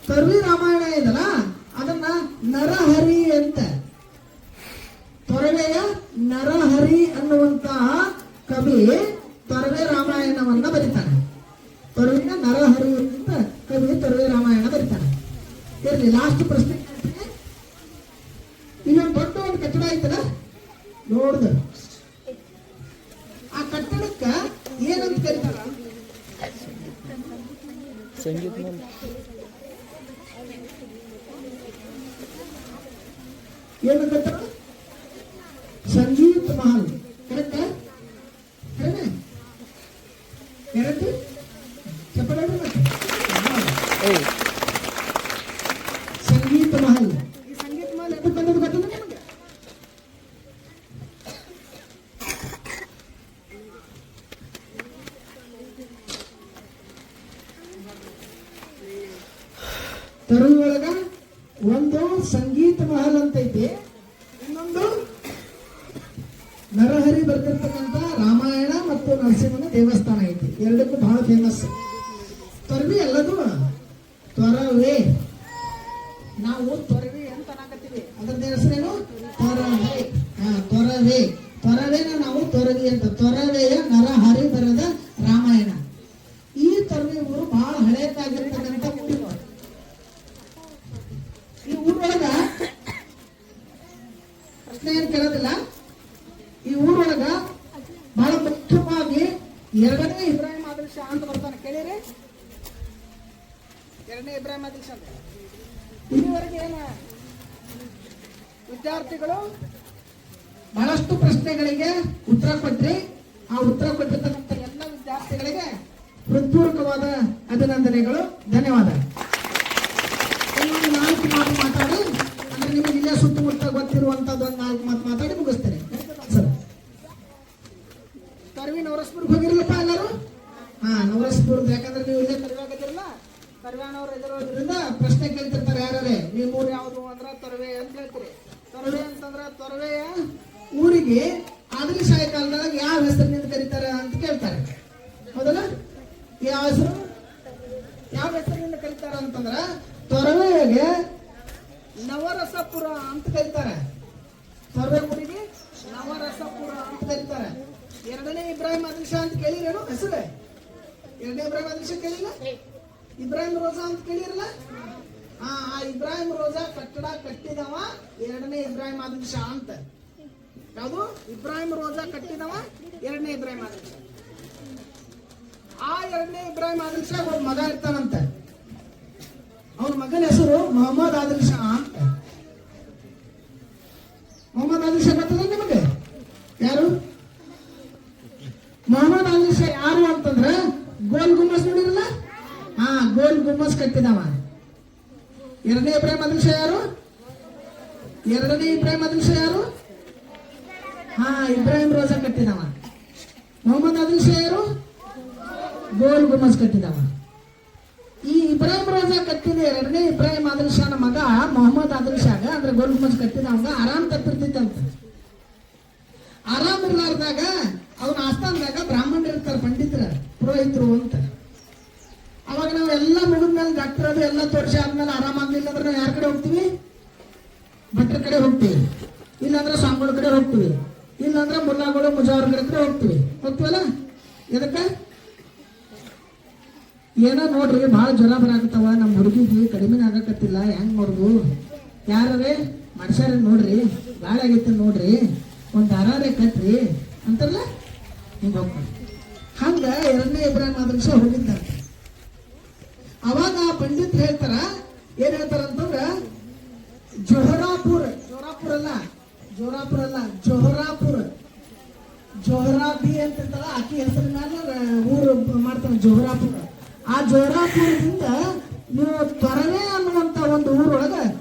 ತೊರವೆ ರಾಮಾಯಣ ಇದಲ್ಲ ಅದನ್ನ ನರಹರಿ ಅಂತ, ತೊರವೆಯ ನರಹರಿ ಅನ್ನುವಂತಹ ಕವಿ ತೊರವೆ ರಾಮಾಯಣವನ್ನ ಬರೀತಾನೆ. ತೊರವಿನ ನರಹರಿ ಅಂತ ಕವಿ ತೊರವೆ ರಾಮಾಯಣ ಬರೀತಾನೆ. ಇರಲಿ, ಲಾಸ್ಟ್ ಪ್ರಶ್ನೆ ಕೇಳ್ತೀನಿ. ಇನ್ನೊಂದು ದೊಡ್ಡ ಒಂದು ಕಟ್ಟಡ ಐತಲ್ಲ ನೋಡ್ದ, ಆ ಕಟ್ಟಡಕ್ಕ ಏನಂತ ಕರೀತಾರ? ಸಂಗೀತ ಮಹಲ್. ಏನಂತ ಕರೀತಾರ? ಸಂಗೀತ ಮಹಲ್. ಕರೆಕ್ಟ್? ಕರೆಕ್ಟ್? ಚಪ್ಪಲಿ ಮತ್ತೆ ಸಂಗೀತ ಮಹಲ್. ಈ ಸಂಗೀತ ಮಹಲ್ ಎದ್ದು ಬಂದದ್ದು ಗೊತ್ತದ ನಿಮಗೆ? ತರುವಿ ಒಳಗ ಒಂದು ಸಂಗೀತ ಮಹಲ್ ಅಂತ ಐತಿ, ಇನ್ನೊಂದು ನರಹರಿ ಬರ್ತಿರ್ತಕ್ಕಂಥ ರಾಮಾಯಣ ಮತ್ತು ನರಸಿಂಹನ ದೇವಸ್ಥಾನ ಐತಿ. ಎರಡಕ್ಕೂ ಬಹಳ ಫೇಮಸ್. ತೊರವಿ ಎಲ್ಲದು ತೊರವೆ. ನಾವು ತೊರವಿ ಅಂತ ಅನ್ನಕತ್ತೀವಿ. ಅದರ ಹೆಸರೇನು? ತೊರವೆ. ತೊರವೆ. ತೊರವೆನ ನಾವು ತೊರವಿ ಅಂತ. ತೊರವೆಯ ನರಹರಿ ಬರೆದ ರಾಮಾಯಣ. ಈ ತೊರವಿ ಊರು ಬಹಳ ಹಳೆಯದಾಗಿರ್ತಕ್ಕಂಥ ಊರು. ಈ ಊರೊಳಗ ಪ್ರಶ್ನೆ ಏನ್ ಕೇಳೋದಿಲ್ಲ. ಈ ಊರೊಳಗ ಬಹಳ ಮುಖ್ಯವಾಗಿ ಎರಡನೇ ಇಬ್ರಾಹಿಂ ಆದಿಲ್ ಶಾ ಅಂತ ಬರ್ತಾನೆ. ಕೇಳಿರಿ? ಎರಡನೇ ಇಬ್ರಾಹಿಂ ಆದಿಲ್ ಶಾ ಅಂತ. ಇಲ್ಲಿವರೆಗೆ ಏನು ವಿದ್ಯಾರ್ಥಿಗಳು ಬಹಳಷ್ಟು ಪ್ರಶ್ನೆಗಳಿಗೆ ಉತ್ತರ ಕೊಟ್ರಿ. ಆ ಉತ್ತರ ಕೊಟ್ಟಿರ್ತಕ್ಕಂಥ ಎಲ್ಲ ವಿದ್ಯಾರ್ಥಿಗಳಿಗೆ ಹೃತ್ಪೂರ್ವಕವಾದ ಅಭಿನಂದನೆಗಳು. ಧನ್ಯವಾದ. ಇನ್ನೊಂದು 4 ಮಾತು ಮಾತಾಡಿ, ಅಂದ್ರೆ ನಿಮಗೆ ಇಲ್ಲೇ ಸುತ್ತಮುತ್ತ ಗೊತ್ತಿರುವಂತದ್ದು ಒಂದು 4 ಮಾತು ಮಾತಾಡಿ ಮುಗಿಸ್ತೇನೆ. ಸರ್ ತೊರವಿ ನವರಸ್ಪುರ್ಗೆ ಹೋಗಿರಲಿಲ್ಲಪ್ಪ ಎಲ್ಲರೂ? ಹಾ, ನವರಸ್ಪುರ್ದು. ಯಾಕಂದ್ರೆ ನೀವು ಇಲ್ಲೇ ತೊರವಾಗದಿರಲ್ಲ, ತೊರವ್ಯಾನವ್ರು ಎದುರೋದ್ರಿಂದ ಪ್ರಶ್ನೆ ಕೇಳ್ತಿರ್ತಾರೆ ಯಾರೇ, ನಿಮ್ಮ ಊರು ಯಾವುದು ಅಂದ್ರೆ ತೊರವೆ ಅಂತ ಹೇಳ್ತೀರಿ. ತೊರವೆ ಅಂತಂದ್ರ ತೊರವೆಯ ಊರಿಗೆ ಆದಿಲಶಾಹಿ ಕಾಲದಾಗ ಯಾವ ಹೆಸರಿನಿಂದ ಕರೀತಾರ ಅಂತ ಕೇಳ್ತಾರೆ. ಹೌದಲ್ಲ? ಯಾವ ಹೆಸರು, ಯಾವ ಹೆಸರಿನಿಂದ ಕರೀತಾರ ಅಂತಂದ್ರ ತೊರವೆಗೆ ನವರಸಪುರ ಅಂತ ಕರೀತಾರೆ. ತೊರವೆ ಊರಿಗೆ ನವರಸಪುರ ಅಂತ ಕರೀತಾರೆ. ಎರಡನೇ ಇಬ್ರಾಹಿಂ ಆದಿಲ್ ಶಾ ಅಂತ ಕೇಳಿರೇನು ಹೆಸರು? ಎರಡನೇ ಇಬ್ರಾಹಿಂ ಆದಿಲ್ ಶಾ ಕೇಳಿಲ್ಲ? ಇಬ್ರಾಹಿಂ ರೋಜಾ ಅಂತ ಕೇಳಿರಲ್ಲ? ಆ ಇಬ್ರಾಹಿಂ ರೋಜಾ ಕಟ್ಟಡ ಕಟ್ಟಿದವ ಎರಡನೇ ಇಬ್ರಾಹಿಂ ಆದಿಲ್ ಶಾ ಅಂತ. ಯಾವುದು? ಇಬ್ರಾಹಿಂ ರೋಜಾ ಕಟ್ಟಿದವ ಎರಡನೇ ಇಬ್ರಾಹಿಂ ಆದಿಲ್ ಶಾ. ಆ ಎರಡನೇ ಇಬ್ರಾಹಿಂ ಆದಿಲ್ ಶಾ ಒಬ್ಬ ಮಗ ಇರ್ತಾನಂತೆ. ಅವನ ಮಗನ ಹೆಸರು ಮೊಹಮ್ಮದ್ ಆದಿಲ್ ಶಾ ಅಂತ. ಮೊಹಮ್ಮದ್ ಆದಿಲ್ ಶಾ ಗೊತ್ತದ ನಿಮಗೆ? ಯಾರು ಮೊಹಮ್ಮದ್ ಆದಿಲ್ ಶಾ? ಯಾರು ಅಂತಂದ್ರೆ ಗೋಲ್ ಗುಮ್ಮಸ್ ನೋಡಿರಲ್ಲ? ಹಾ, ಗೋಲ್ ಗುಮ್ಮಸ್ ಕಟ್ಟಿದವ. ಎರಡನೇ ಇಬ್ರಾಹಿಂ ಆದಿಲ್ ಶಾ ಯಾರು? ಎರಡನೇ ಇಬ್ರಾಹಿಂ ಆದಿಲ್ ಶಾ ಯಾರು? ಹಾ, ಇಬ್ರಾಹಿಂ ರೋಜಾ ಕಟ್ಟಿದವ. ಮೊಹಮ್ಮದ್ ಆದಿಲ್ ಶಾ ಯಾರು? ಗೋಲ್ ಗುಮ್ಮಸ್ ಕಟ್ಟಿದವ. ಈ ಇಬ್ರಾಹಿಂ ರೋಜಾ ಕಟ್ಟಿದ ಎರಡನೇ ಇಬ್ರಾಹಿಂ ಆದಿಲ್ ಶಾನ ಮಗ ಮೊಹಮ್ಮದ್ ಆದಿಲ್ ಶಾಗ ಅಂದ್ರೆ ಗೋಲ್ ಗುಮ್ಮಸ್ ಕಟ್ಟಿದವಂಗ ಆರಾಮ್ ತಪ್ಪಿರ್ತಿತ್ತಂತ. ಆರಾಮ್ ಇರ್ಲಾರ್ದಾಗ ಅವನ ಆಸ್ಥಾನದಾಗ ಬ್ರಾಹ್ಮಣರು ಇರ್ತಾರೆ, ಪಂಡಿತರ ಪುರೋಹಿತರು ಅಂತ. ಅವಾಗ ನಾವು ಎಲ್ಲ ಮುಗಿದ್ಮೇಲೆ ಡಾಕ್ಟರ್ ಅದು ಎಲ್ಲ ತೋರಿಸಿ ಆದ್ಮೇಲೆ ಆರಾಮಾಗ್ಲಿಲ್ಲ ಅಂದ್ರೆ ನಾವು ಯಾರ ಕಡೆ ಹೋಗ್ತೀವಿ? ಭಟ್ರ ಕಡೆ ಹೋಗ್ತೀವಿ, ಇಲ್ಲಾಂದ್ರೆ ಸ್ವಾಮಿಗಳ ಕಡೆ ಹೋಗ್ತೀವಿ, ಇಲ್ಲಾಂದ್ರೆ ಮುಲ್ಲಾಗಳು ಮುಜಾವರ್ ಕಡೆ ಹೋಗ್ತೀವಿ. ಹೋಗ್ತೀವಲ್ಲ? ಎದಕ್ಕ? ಏನೋ ನೋಡ್ರಿ ಭಾಳ ಜ್ವರ ಬರಾಕತ್ತವ, ನಮ್ಮ ಹುಡುಗಿಗೆ ಕಡಿಮೆ ಆಗಕತ್ತಿಲ್ಲ, ಹೆಂಗ್ ನೋಡ್ದು? ಯಾರೇ ಮನುಷ್ಯರ ನೋಡ್ರಿ, ಗಾಳಿ ಆಗೈತಿ ನೋಡ್ರಿ, ಒಂದು ದಾರಾರೆ ಕಟ್ರಿ ಅಂತಾರಲ್ಲ, ಹಿಂಗೆ ಹೋಗ್ತಾರೆ. ಹಂಗ ಎರಡನೇ ಇಬ್ರಾಹಿಂ ಆದಿಲ್ ಶಾ ಹೋಗಿದ್ದಂತೆ. ಅವಾಗ ಪಂಡಿತ್ ಹೇಳ್ತಾರ, ಏನ್ ಹೇಳ್ತಾರ ಅಂತಂದ್ರ ಜೋಹರಾಪುರ್, ಜೋರಾಪುರ ಅಲ್ಲ, ಜೋರಾಪುರ ಅಲ್ಲ, ಜೋಹರಾಪುರ್, ಜೋಹರಾಬಿ ಅಂತ ಇರ್ತಾರ, ಆಕಿ ಹೆಸರಿನ ಊರು ಮಾಡ್ತಾನೆ ಜೋಹರಾಪುರ. ಆ ಜೋಹರಾಪುರದಿಂದ ನೀವು ತೊರವೆ ಅನ್ನುವಂತ ಒಂದು ಊರೊಳಗ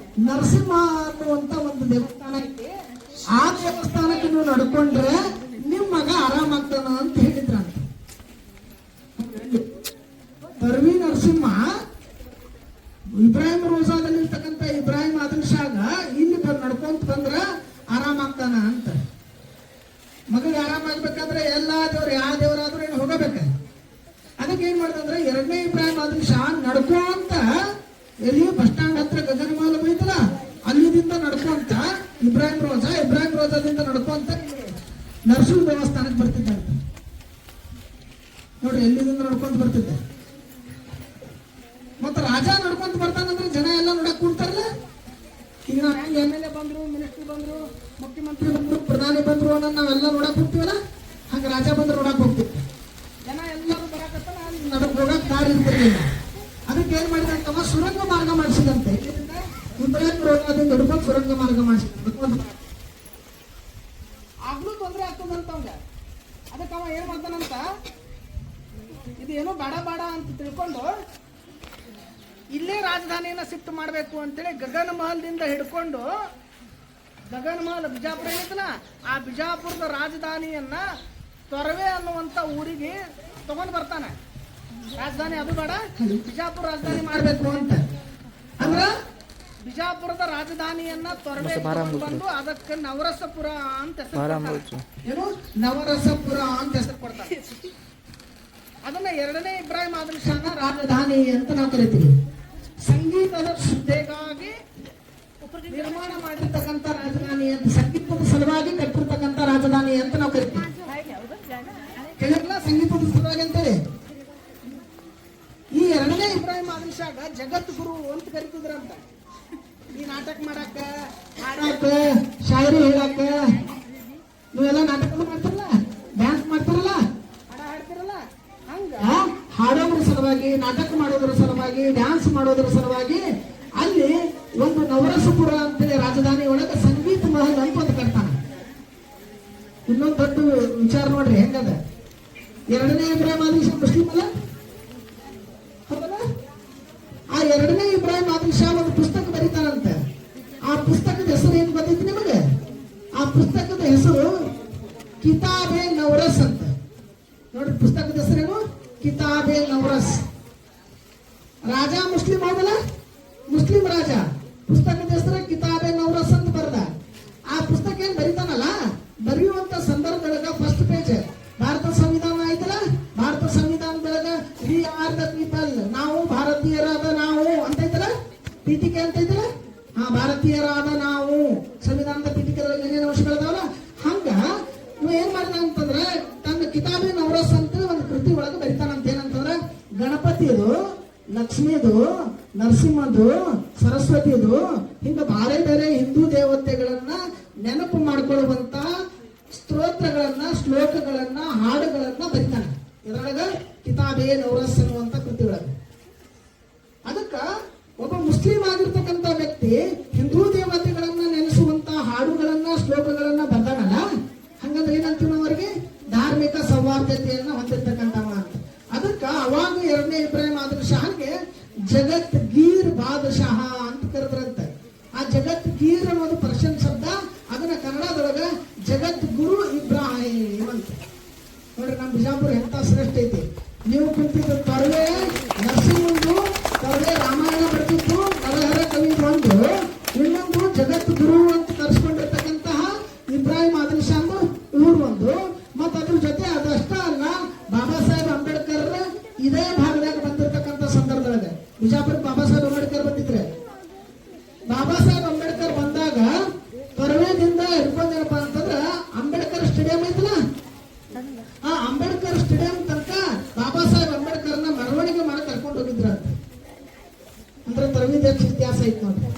ನರಸಿಂಹ ಅನ್ನುವಂತ ಒಂದು ದೇವಸ್ಥಾನ ಐತಿ. ಆ ದೇವಸ್ಥಾನಕ್ಕೆ ನೀವು ನಡ್ಕೊಂಡ್ರೆ ನಿಮ್ ಮಗ ಆರಾಮಾಗ್ತಾನ ಅಂತ ಹೇಳಿದ್ರಂತ. ತೊರವಿ ನರಸಿಂಹ ಇಬ್ರಾಹಿಂ ರೋಜಾದಲ್ಲಿರ್ತಕ್ಕಂಥ ಇಬ್ರಾಹಿಂ ಆದಿಲ್ ಶಾಗ ಇಲ್ಲಿ ನಡ್ಕೊಂತ ಬಂದ್ರ ಆರಾಮಾಗ್ತಾನ ಅಂತ. ಮಗಗೆ ಆರಾಮಾಗ್ಬೇಕಾದ್ರೆ ಎಲ್ಲಾ ದೇವ್ರು ಯಾವ ದೇವರಾದ್ರೂ ಏನು ಹೋಗಬೇಕ. ಅದಕ್ಕೆ ಏನ್ ಮಾಡ್ದಂದ್ರೆ ಎರಡನೇ ಇಬ್ರಾಹಿಂ ಆದಿಲ್ ಶಾ ನಡ್ಕೊಂತ ಎಲ್ಲಿ ಬಸ್ ಸ್ಟ್ಯಾಂಡ್ ಹತ್ರ ಗಗನಮಾಲ ಬೈತಲ್ಲ ಅಲ್ಲಿದಿಂದ ನಡ್ಕೊಂತ ಇಬ್ರಾಹಿಂ ರೋಜಾದಿಂದ ನಡ್ಕೊಂತ ನರಸಿಂಹ ದೇವಸ್ಥಾನಕ್ಕೆ ಬರ್ತಿದ್ದಂತೆ. ನೋಡ್ರಿ, ಎಲ್ಲಿದಿಂದ ನಡ್ಕೊಂತ ಬರ್ತಿದ್ದೆ. ಮತ್ತೆ ರಾಜ ನಡ್ಕೊಂತ ಬರ್ತಾನಂದ್ರೆ ಜನ ಎಲ್ಲ ನೋಡಕ್ ಕೂಡ್ತಾರಲ್ಲ. ಈಗ ನಾವು ಹೆಂಗ್ MLA ಬಂದ್ರು, ಮಿನಿಸ್ಟ್ರಿ ಬಂದ್ರು, ಮುಖ್ಯಮಂತ್ರಿ ಬಂದ್ರು, ಪ್ರಧಾನಿ ಬಂದ್ರು ಅನ್ನೋದು ನಾವೆಲ್ಲ ನೋಡಕ್ ಹೋಗ್ತೀವಲ್ಲ, ಹಂಗ ರಾಜ ಬಂದ್ರೆ ನೋಡಕ್ ಹೋಗ್ತೀವಿ. ಜನ ಎಲ್ಲರೂ ಬರಾಕತ್ತಾರ, ನಡಕ್ ಹೋಗಕ್ ದಾರಿ ಇರ್ತಿರ್ಲಿಲ್ಲ. ಅದಕ್ಕೆ ಏನ್ ಮಾಡಿದಂತವ ಸುರಂಗ ಮಾರ್ಗ ಮಾಡಿಸಿದಂತೆ. ಇಬ್ರಾಹಿಂ ರೋಜಾದಿಂದ ಹಿಡ್ಕೊಂಡು ಸುರಂಗ ಮಾರ್ಗ ಮಾಡಿಸಿದ. ಆಗ್ಲೂ ತೊಂದ್ರೆ ಆಗ್ತದಂತ ಅವಂಗ. ಅದಕ್ಕೆ ಅವ ಏನ್ ಮಾಡ್ತಾನಂತ, ಇದೇನೋ ಬೇಡ ಅಂತ ತಿಳ್ಕೊಂಡು ಇಲ್ಲೇ ರಾಜಧಾನಿಯನ್ನ ಶಿಫ್ಟ್ ಮಾಡಬೇಕು ಅಂತೇಳಿ ಗಗನ ಮಹಲ್ದಿಂದ ಹಿಡ್ಕೊಂಡು, ಗಗನ ಮಹಲ್ ಬಿಜಾಪುರ ಏನೈತಲ್ಲ, ಆ ಬಿಜಾಪುರದ ರಾಜಧಾನಿಯನ್ನ ತೊರವೆ ಅನ್ನುವಂತ ಊರಿಗೆ ತಗೊಂಡ್ ಬರ್ತಾನೆ. ರಾಜಧಾನಿ ಅದು ಬೇಡ, ಬಿಜಾಪುರ ರಾಜಧಾನಿ ಮಾಡ್ಬೇಕು ಅಂತ. ಅಂದ್ರ ಬಿಜಾಪುರದ ರಾಜಧಾನಿಯನ್ನ ತೊರವೆ ಬಂದು ಅದಕ್ಕೆ ನವರಸಪುರ ಅಂತ ಹೆಸರು. ಏನು ನವರಸಪುರ ಅಂತ ಹೆಸರು ಕೊಡ್ತಾರೆ. ಅದನ್ನ ಎರಡನೇ ಇಬ್ರಾಹಿಂ ಆದಿಲ್ ಶಾನ ರಾಜಧಾನಿ ಅಂತ ನಾವು ಕರಿತೀವಿ. ಸಂಗೀತದ ಶ್ರದ್ಧೆಗಾಗಿ ನಿರ್ಮಾಣ ಮಾಡಿರ್ತಕ್ಕಂಥ ರಾಜಧಾನಿ ಅಂತ, ಸಂಗೀತದ ಸಲುವಾಗಿ ಕಟ್ಟಿರ್ತಕ್ಕಂಥ ರಾಜಧಾನಿ ಅಂತ ನಾವು ಕರಿತೀವಿ. ಕೇಳಿರಲ್ಲ, ಸಂಗೀತದ ಸಲುವಾಗಿ ಅಂತೇಳಿ. ಈ ಎರಡನೇ ಇಬ್ರಾಹಿಂ ಆದಿಲ್ ಶಾಗ ಜಗತ್ ಗುರು ಅಂತ ಕರಿತಿದ್ರಂತ. ಈ ನಾಟಕ ಮಾಡಾಕ, ಹಾಡಾಕ, ಶಾಯರಿ ಹೇಳಾಕ, ನೀವೆಲ್ಲ ನಾಟಕ ಮಾಡ್ತಾರಲ್ಲ, ಡ್ಯಾನ್ಸ್ ಮಾಡ್ತಾರಲ್ಲ, ಹಾಡ ಹಾಡ್ತಿರಲ್ಲ, ಹಂಗ ಹಾಡೋದ್ರ ಸಲುವಾಗಿ, ನಾಟಕ ಮಾಡೋದ್ರ ಸಲುವಾಗಿ, ಡ್ಯಾನ್ಸ್ ಮಾಡೋದ್ರ ಸಲುವಾಗಿ ಅಲ್ಲಿ ಒಂದು ನವರಸಪುರ ಅಂತೇಳಿ ರಾಜಧಾನಿ ಒಳಗೆ ಸಂಗೀತ ಮಹಲ್ ಅಂತ ಒಂದು ಕಟ್ತಾನ. ಇನ್ನೊಂದು ದೊಡ್ಡ ವಿಚಾರ ನೋಡ್ರಿ ಹೆಂಗದ. ಎರಡನೇ ಇಬ್ರಾಹಿಂ ಆದಿಲ್ ಶಾ ಮುಸ್ಲಿಂ ಅಲ್ಲ, ಹೌದಲ್ಲ? ಆ ಎರಡನೇ ಇಬ್ರಾಹಿಂ ಆದಿಲ್ ಶಾ ಒಂದು ಪುಸ್ತಕ ಬರೀತಾರಂತೆ. ಆ ಪುಸ್ತಕದ ಹೆಸರು ಏನ್ ಗೊತ್ತೈತಿ ನಿಮಗೆ? ಆ ಪುಸ್ತಕದ ಹೆಸರು ಕಿತಾಬೆ ನವರಸ್ ಅಂತ. ಕಿತಾಬೆ ನವರಸ್. ರಾಜ ಮುಸ್ಲಿಂ ಹೌದಲ್ಲ, ಮುಸ್ಲಿಂ ರಾಜ. ಪುಸ್ತಕದ ಹೆಸರು ಕಿತಾಬೆ ನವರಸ್ ಅಂತ ಬರೆದ. ಆ ಪುಸ್ತಕ ಏನ್ ಬರಿತಾನಲ್ಲ, ಬರೆಯುವಂತ ಸಂದರ್ಭದೊಳಗ ಫಸ್ಟ್ ಪೇಜ್ ಭಾರತ ಸಂವಿಧಾನ ಐತಲ್ಲ, ಭಾರತ ಸಂವಿಧಾನದೊಳಗ ವಿ ಆರ್ ದ ಪೀಪಲ್, ನಾವು ಭಾರತೀಯರಾದ ನಾವು ಅಂತ ಐತಲ್ಲ, ಪೀಠಿಕೆ ಅಂತ ಐತಲ್ಲ, ಭಾರತೀಯರಾದ ನಾವು. ಸಂವಿಧಾನದ ಪೀಠಿಕೆದೊಳಗೆ ಏನೇನು ಅಂಶಗಳಿದಾವಲ್ಲ, ಹಂಗ ಇವ ಏನ್ ಮಾಡಿದ ಅಂತಂದ್ರೆ ತನ್ನ ಕಿತಾಬೆ ನವರಸ್ ಅಂತ ಒಂದು ಕೃತಿ ಒಳಗೆ ಬರಿತಾನಂತ. ಏನಂತಂದ್ರೆ ಗಣಪತಿದು, ಲಕ್ಷ್ಮಿದು, ನರಸಿಂಹದು, ಸರಸ್ವತಿದು, ಹಿಂಗ ಬೇರೆ ಬೇರೆ ಹಿಂದೂ ದೇವತೆಗಳನ್ನ ನೆನಪು ಮಾಡ್ಕೊಳ್ಳುವಂತ ಸ್ತೋತ್ರಗಳನ್ನ, ಶ್ಲೋಕಗಳನ್ನ, ಹಾಡುಗಳನ್ನ ಬರಿತಾನೆ ಇದರೊಳಗ ಕಿತಾಬೆ ನವರಸ್ ಅನ್ನುವಂತ ಕೃತಿ ಒಳಗೆ. ಅದಕ್ಕ ಒಬ್ಬ ಮುಸ್ಲಿಂ ಆಗಿರ್ತಕ್ಕಂಥ ವ್ಯಕ್ತಿ ಹಿಂದೂ ದೇವತೆಗಳನ್ನ ನೆನೆಸುವಂತ ಹಾಡುಗಳನ್ನ, ಶ್ಲೋಕಗಳನ್ನ ಬರ್ದಾನಲ್ಲ, ಹಂಗಂದ್ರೆ ಏನಂತೀವಿ ನಾವು ಅವರಿಗೆ ಧಾರ್ಮಿಕ ಸೌಹಾರ್ದತೆಯನ್ನ ಹೊಂದಿರ್ತಕ್ಕಂಥವ ಅಂತ. ಅದಕ್ಕ ಅವಾಗ ಎರಡನೇ ಇಬ್ರಾಹಿಂ ಆದಿಲ್ ಶಾಹ್ಗೆ ಜಗತ್ ಗೀರ್ ಬಾದಶಾಹ ಅಂತ ಕರೆದ್ರಂತೆ. ಆ ಜಗತ್ ಗೀರ್ ಅನ್ನೋದು ಪರ್ಷಿಯನ್ ಶಬ್ದ, ಅದನ್ನ ಕನ್ನಡದೊಳಗ ಜಗತ್ ಗುರು ಇಬ್ರಾಹಿಂ ಅಂತ. ನೋಡ್ರಿ ನಮ್ಮ ಬಿಜಾಪುರ ಎಂತ ಶ್ರೇಷ್ಠ ಐತಿ. ನೀವು ಕುಂತಿದ್ದು ತೊರವೆ ನರಸಿಂಹಂದು, ತೊರವೆ ರಾಮಾಯಣ ಬರ್ತಿತ್ತು, ನರಹರ ಕವಿ ಒಂದು, ಇನ್ನೊಂದು ಜಗತ್ ಗುರು ಅಂತ ಕರೆಸ್ಕೊಂಡಿರ್ತಕ್ಕಂತಹ ಇಬ್ರಾಹಿಂ ಆದಿಲ್ ಶಾಹ್ ಊರು ಒಂದು. ಮತ್ತ ಅದ್ರ ಜೊತೆ ಅದಷ್ಟ ಅಲ್ಲ, ಬಾಬಾ ಸಾಹೇಬ್ ಅಂಬೇಡ್ಕರ್ ಇದೇ ಭಾಗದಾಗ ಬಂದಿರತಕ್ಕಂಥ ಸಂದರ್ಭದೊಳಗೆ ಬಿಜಾಪುರ ಬಾಬಾ ಸಾಹೇಬ್ ಅಂಬೇಡ್ಕರ್ ಬಂದಿದ್ರೆ, ಬಾಬಾ ಸಾಹೇಬ್ ಅಂಬೇಡ್ಕರ್ ಬಂದಾಗ ತೊರವೆದಿಂದ ಹಿಡ್ಕೊಂಡೇನಪ್ಪ ಅಂತಂದ್ರ ಅಂಬೇಡ್ಕರ್ ಸ್ಟೇಡಿಯಂ ಐತಲ್ಲ, ಆ ಅಂಬೇಡ್ಕರ್ ಸ್ಟೇಡಿಯಂ ತನಕ ಬಾಬಾ ಸಾಹೇಬ್ ಅಂಬೇಡ್ಕರ್ನ ಮೆರವಣಿಗೆ ಮಾಡಿ ಕರ್ಕೊಂಡು ಹೋಗಿದ್ರ ಅಂತ. ಅಂದ್ರೆ ತೊರವಿದ ಇತಿಹಾಸ ಐತಿ ನೋಡ್ರಿ.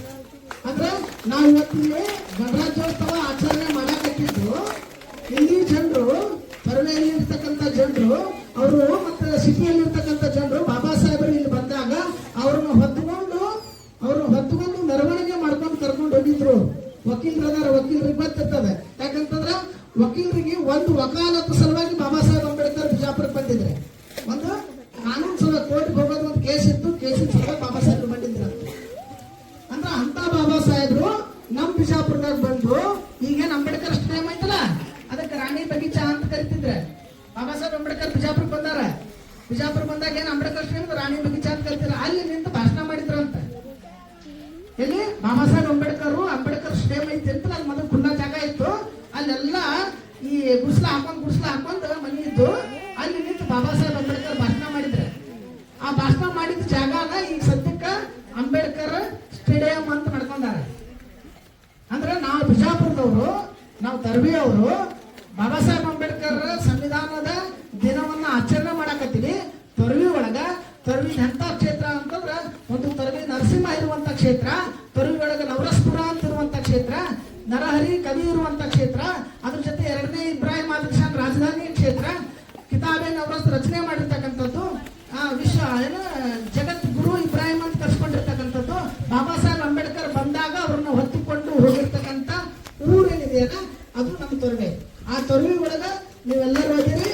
ಅಂದ್ರೆ ನಾವು ಇವತ್ತಿಲ್ಲಿ ಗಣರಾಜ್ಯೋತ್ಸವ ಆಚರಣೆ ಮಾಡಾಕತ್ತಿದ್ದು, ಇಲ್ಲಿ ಜನರು, ತೊರವೆಯಲ್ಲಿ ಇರ್ತಕ್ಕಂಥ ಜನರು, ಅವರು ಮತ್ತೆ ಸಿಟಿಯಲ್ಲಿ ಇರ್ತಕ್ಕಂಥ ಜನರು ಬಾಬಾ ಸಾಹೇಬರು ಇಲ್ಲಿ ಬಂದಾಗ ಅವ್ರನ್ನ ಹೊತ್ತುಕೊಂಡು ಮೆರವಣಿಗೆ ಮಾಡ್ಕೊಂಡು ಕರ್ಕೊಂಡು ಹೋಗಿದ್ರು. ವಕೀಲರದಾರ, ವಕೀಲರಿಗೆ ಗೊತ್ತಿರ್ತದೆ. ಯಾಕಂತಂದ್ರ ವಕೀಲರಿಗೆ ಒಂದು ವಕಾಲತ್ತು ಸಲುವಾಗಿ ಬಾಬಾ ಸಾಹೇಬ್ ಅಂಬೇಡ್ಕರ್ ಬಿಜಾಪುರಕ್ಕೆ ಬಂದಿದ್ರೆ, ಒಂದು ಕಾನೂನು ಸಲುವಾಗಿ ಕೋರ್ಟ್ಗೆ ಹೋಗೋದು ಒಂದು ಕೇಸ್ ಇತ್ತು, ಕೇಸಿನ ಸಲುವಾಗಿ ಬಾಬಾ ಸಾಹೇಬರು ಬಂದಿದ್ರು. ಅಂದ್ರೆ ಅಂತ ಬಾಬಾ ಸಾಹೇಬರು ನಮ್ ಬಿಜಾಪುರದಾಗ ಬಂದು, ಈಗೇನ್ ಅಂಬೇಡ್ಕರ್ ಸ್ಟೇಡಿಯಂ ಐತಲ್ಲ, ಅದಕ್ಕೆ ರಾಣಿ ಬಗೀಚಾ ಅಂತ ಕರಿತಿದ್ರೆ. ಬಾಬಾ ಸಾಹೇಬ್ ಅಂಬೇಡ್ಕರ್ ಬಿಜಾಪುರಕ್ಕೆ ಬಂದಾರ. ಬಿಜಾಪುರ ಬಂದಾಗ ಏನ್ ಅಂಬೇಡ್ಕರ್ ಸ್ಟೇಡಿಯಂ ರಾಣಿ ಬಗೀಚಾ ಅಂತ ಕರಿತಿದ್ರ. ಅಲ್ಲಿ ನಿಂತು ಭಾಷಣ ಮಾಡಿದ್ರಂತ. ಎಲ್ಲಿ ಬಾಬಾ ಸಾಹೇಬ್ ಅಂಬೇಡ್ಕರ್ ಸ್ಟೇಡಿಯಂ ಐತಿ ಅಂತ ಅಲ್ಲಿ ಮೊದಲು ಖುಲ್ಲಾ ಜಾಗ ಇತ್ತು. ಅಲ್ಲೆಲ್ಲ ಈ ಗುಡ್ಸ್ಲ ಹಾಕೊಂಡು ಮನಿ ಇದ್ದು, ಅಲ್ಲಿ ನಿಂತು ಬಾಬಾ ಸಾಹೇಬ್ ಅಂಬೇಡ್ಕರ್ ಭಾಷಣ ಮಾಡಿದ್ರೆ. ಆ ಭಾಷಣ ಮಾಡಿದ ಜಾಗನ ಈಗ ಸದ್ಯಕ್ಕ ಅಂಬೇಡ್ಕರ್ ಸ್ಟೇಡಿಯಂ ಅಂತ ಮಾಡ್ಕೊಂಡಾರ. ಅಂದ್ರೆ ನಾವು ಬಿಜಾಪುರದವರು, ನಾವು ತರ್ಬಿಯವರು ಬಾಬಾ ಸಾಹೇಬ್ ಅಂಬೇಡ್ಕರ್ ಸಂವಿಧಾನದ ದಿನವನ್ನ ಆಚರಣೆ ಮಾಡಾಕತ್ತೀವಿ. ತೊರವಿ ಒಳಗ, ತೊರವಿ ಎಂತ ಕ್ಷೇತ್ರ ಅಂತಂದ್ರ ಒಂದು ತೊರವಿ ನರಸಿಂಹ ಇರುವಂತ ಕ್ಷೇತ್ರ, ತೊರವಿ ಒಳಗ ನವರಸ್ಪುರ ಅಂತ ಇರುವಂತ ಕ್ಷೇತ್ರ, ನರಹರಿ ಕವಿ ಇರುವಂತ ಕ್ಷೇತ್ರ, ಅದ್ರ ಜೊತೆ ಎರಡನೇ ಇಬ್ರಾಹಿಂ ಆದಿಲ್ ಶಾಹ್ ರಾಜಧಾನಿ ಕ್ಷೇತ್ರ, ಕಿತಾಬೆ ನವರಸ್ ರಚನೆ ಮಾಡಿರ್ತಕ್ಕಂಥದ್ದು, ವಿಶ್ವ ಏನು ಜಗತ್ ಗುರು ಇಬ್ರಾಹಿಂ ಅಂತ ಕರ್ಸ್ಕೊಂಡಿರ್ತಕ್ಕಂಥದ್ದು, ಬಾಬಾ ಸಾಹೇಬ್ ಅಂಬೇಡ್ಕರ್ ಬಂದಾಗ ಅವ್ರನ್ನ ಹೊತ್ತುಕೊಂಡು ಹೋಗಿರ್ತಕ್ಕಂಥ ಊರೇನಿದೆಯಲ್ಲ ಅದು ನಮ್ಮ ತೊರವೆ. ಆ ತೊರವಿ ಒಳಗ ನೀವೆಲ್ಲರೂ ಹೋದಿರಿ.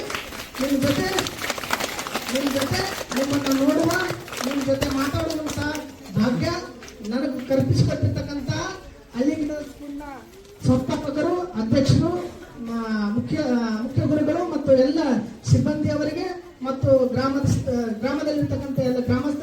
ನಿಮ್ಮ ಜೊತೆ ನಿಮ್ಮನ್ನ ನೋಡುವ, ನಿಮ್ಮ ಜೊತೆ ಮಾತಾಡುವಂತ ಭಾಗ್ಯ ನನಗೆ ಕಲ್ಪಿಸಿಕೊಟ್ಟಿರ್ತಕ್ಕಂಥ ಅಲ್ಲಿನ ಸಂಸ್ಥಾಪಕರು, ಅಧ್ಯಕ್ಷರು, ಮುಖ್ಯ ಗುರುಗಳು ಮತ್ತು ಎಲ್ಲ ಸಿಬ್ಬಂದಿಯವರಿಗೆ ಮತ್ತು ಗ್ರಾಮದಲ್ಲಿರ್ತಕ್ಕಂಥ ಎಲ್ಲ ಗ್ರಾಮಸ್ಥ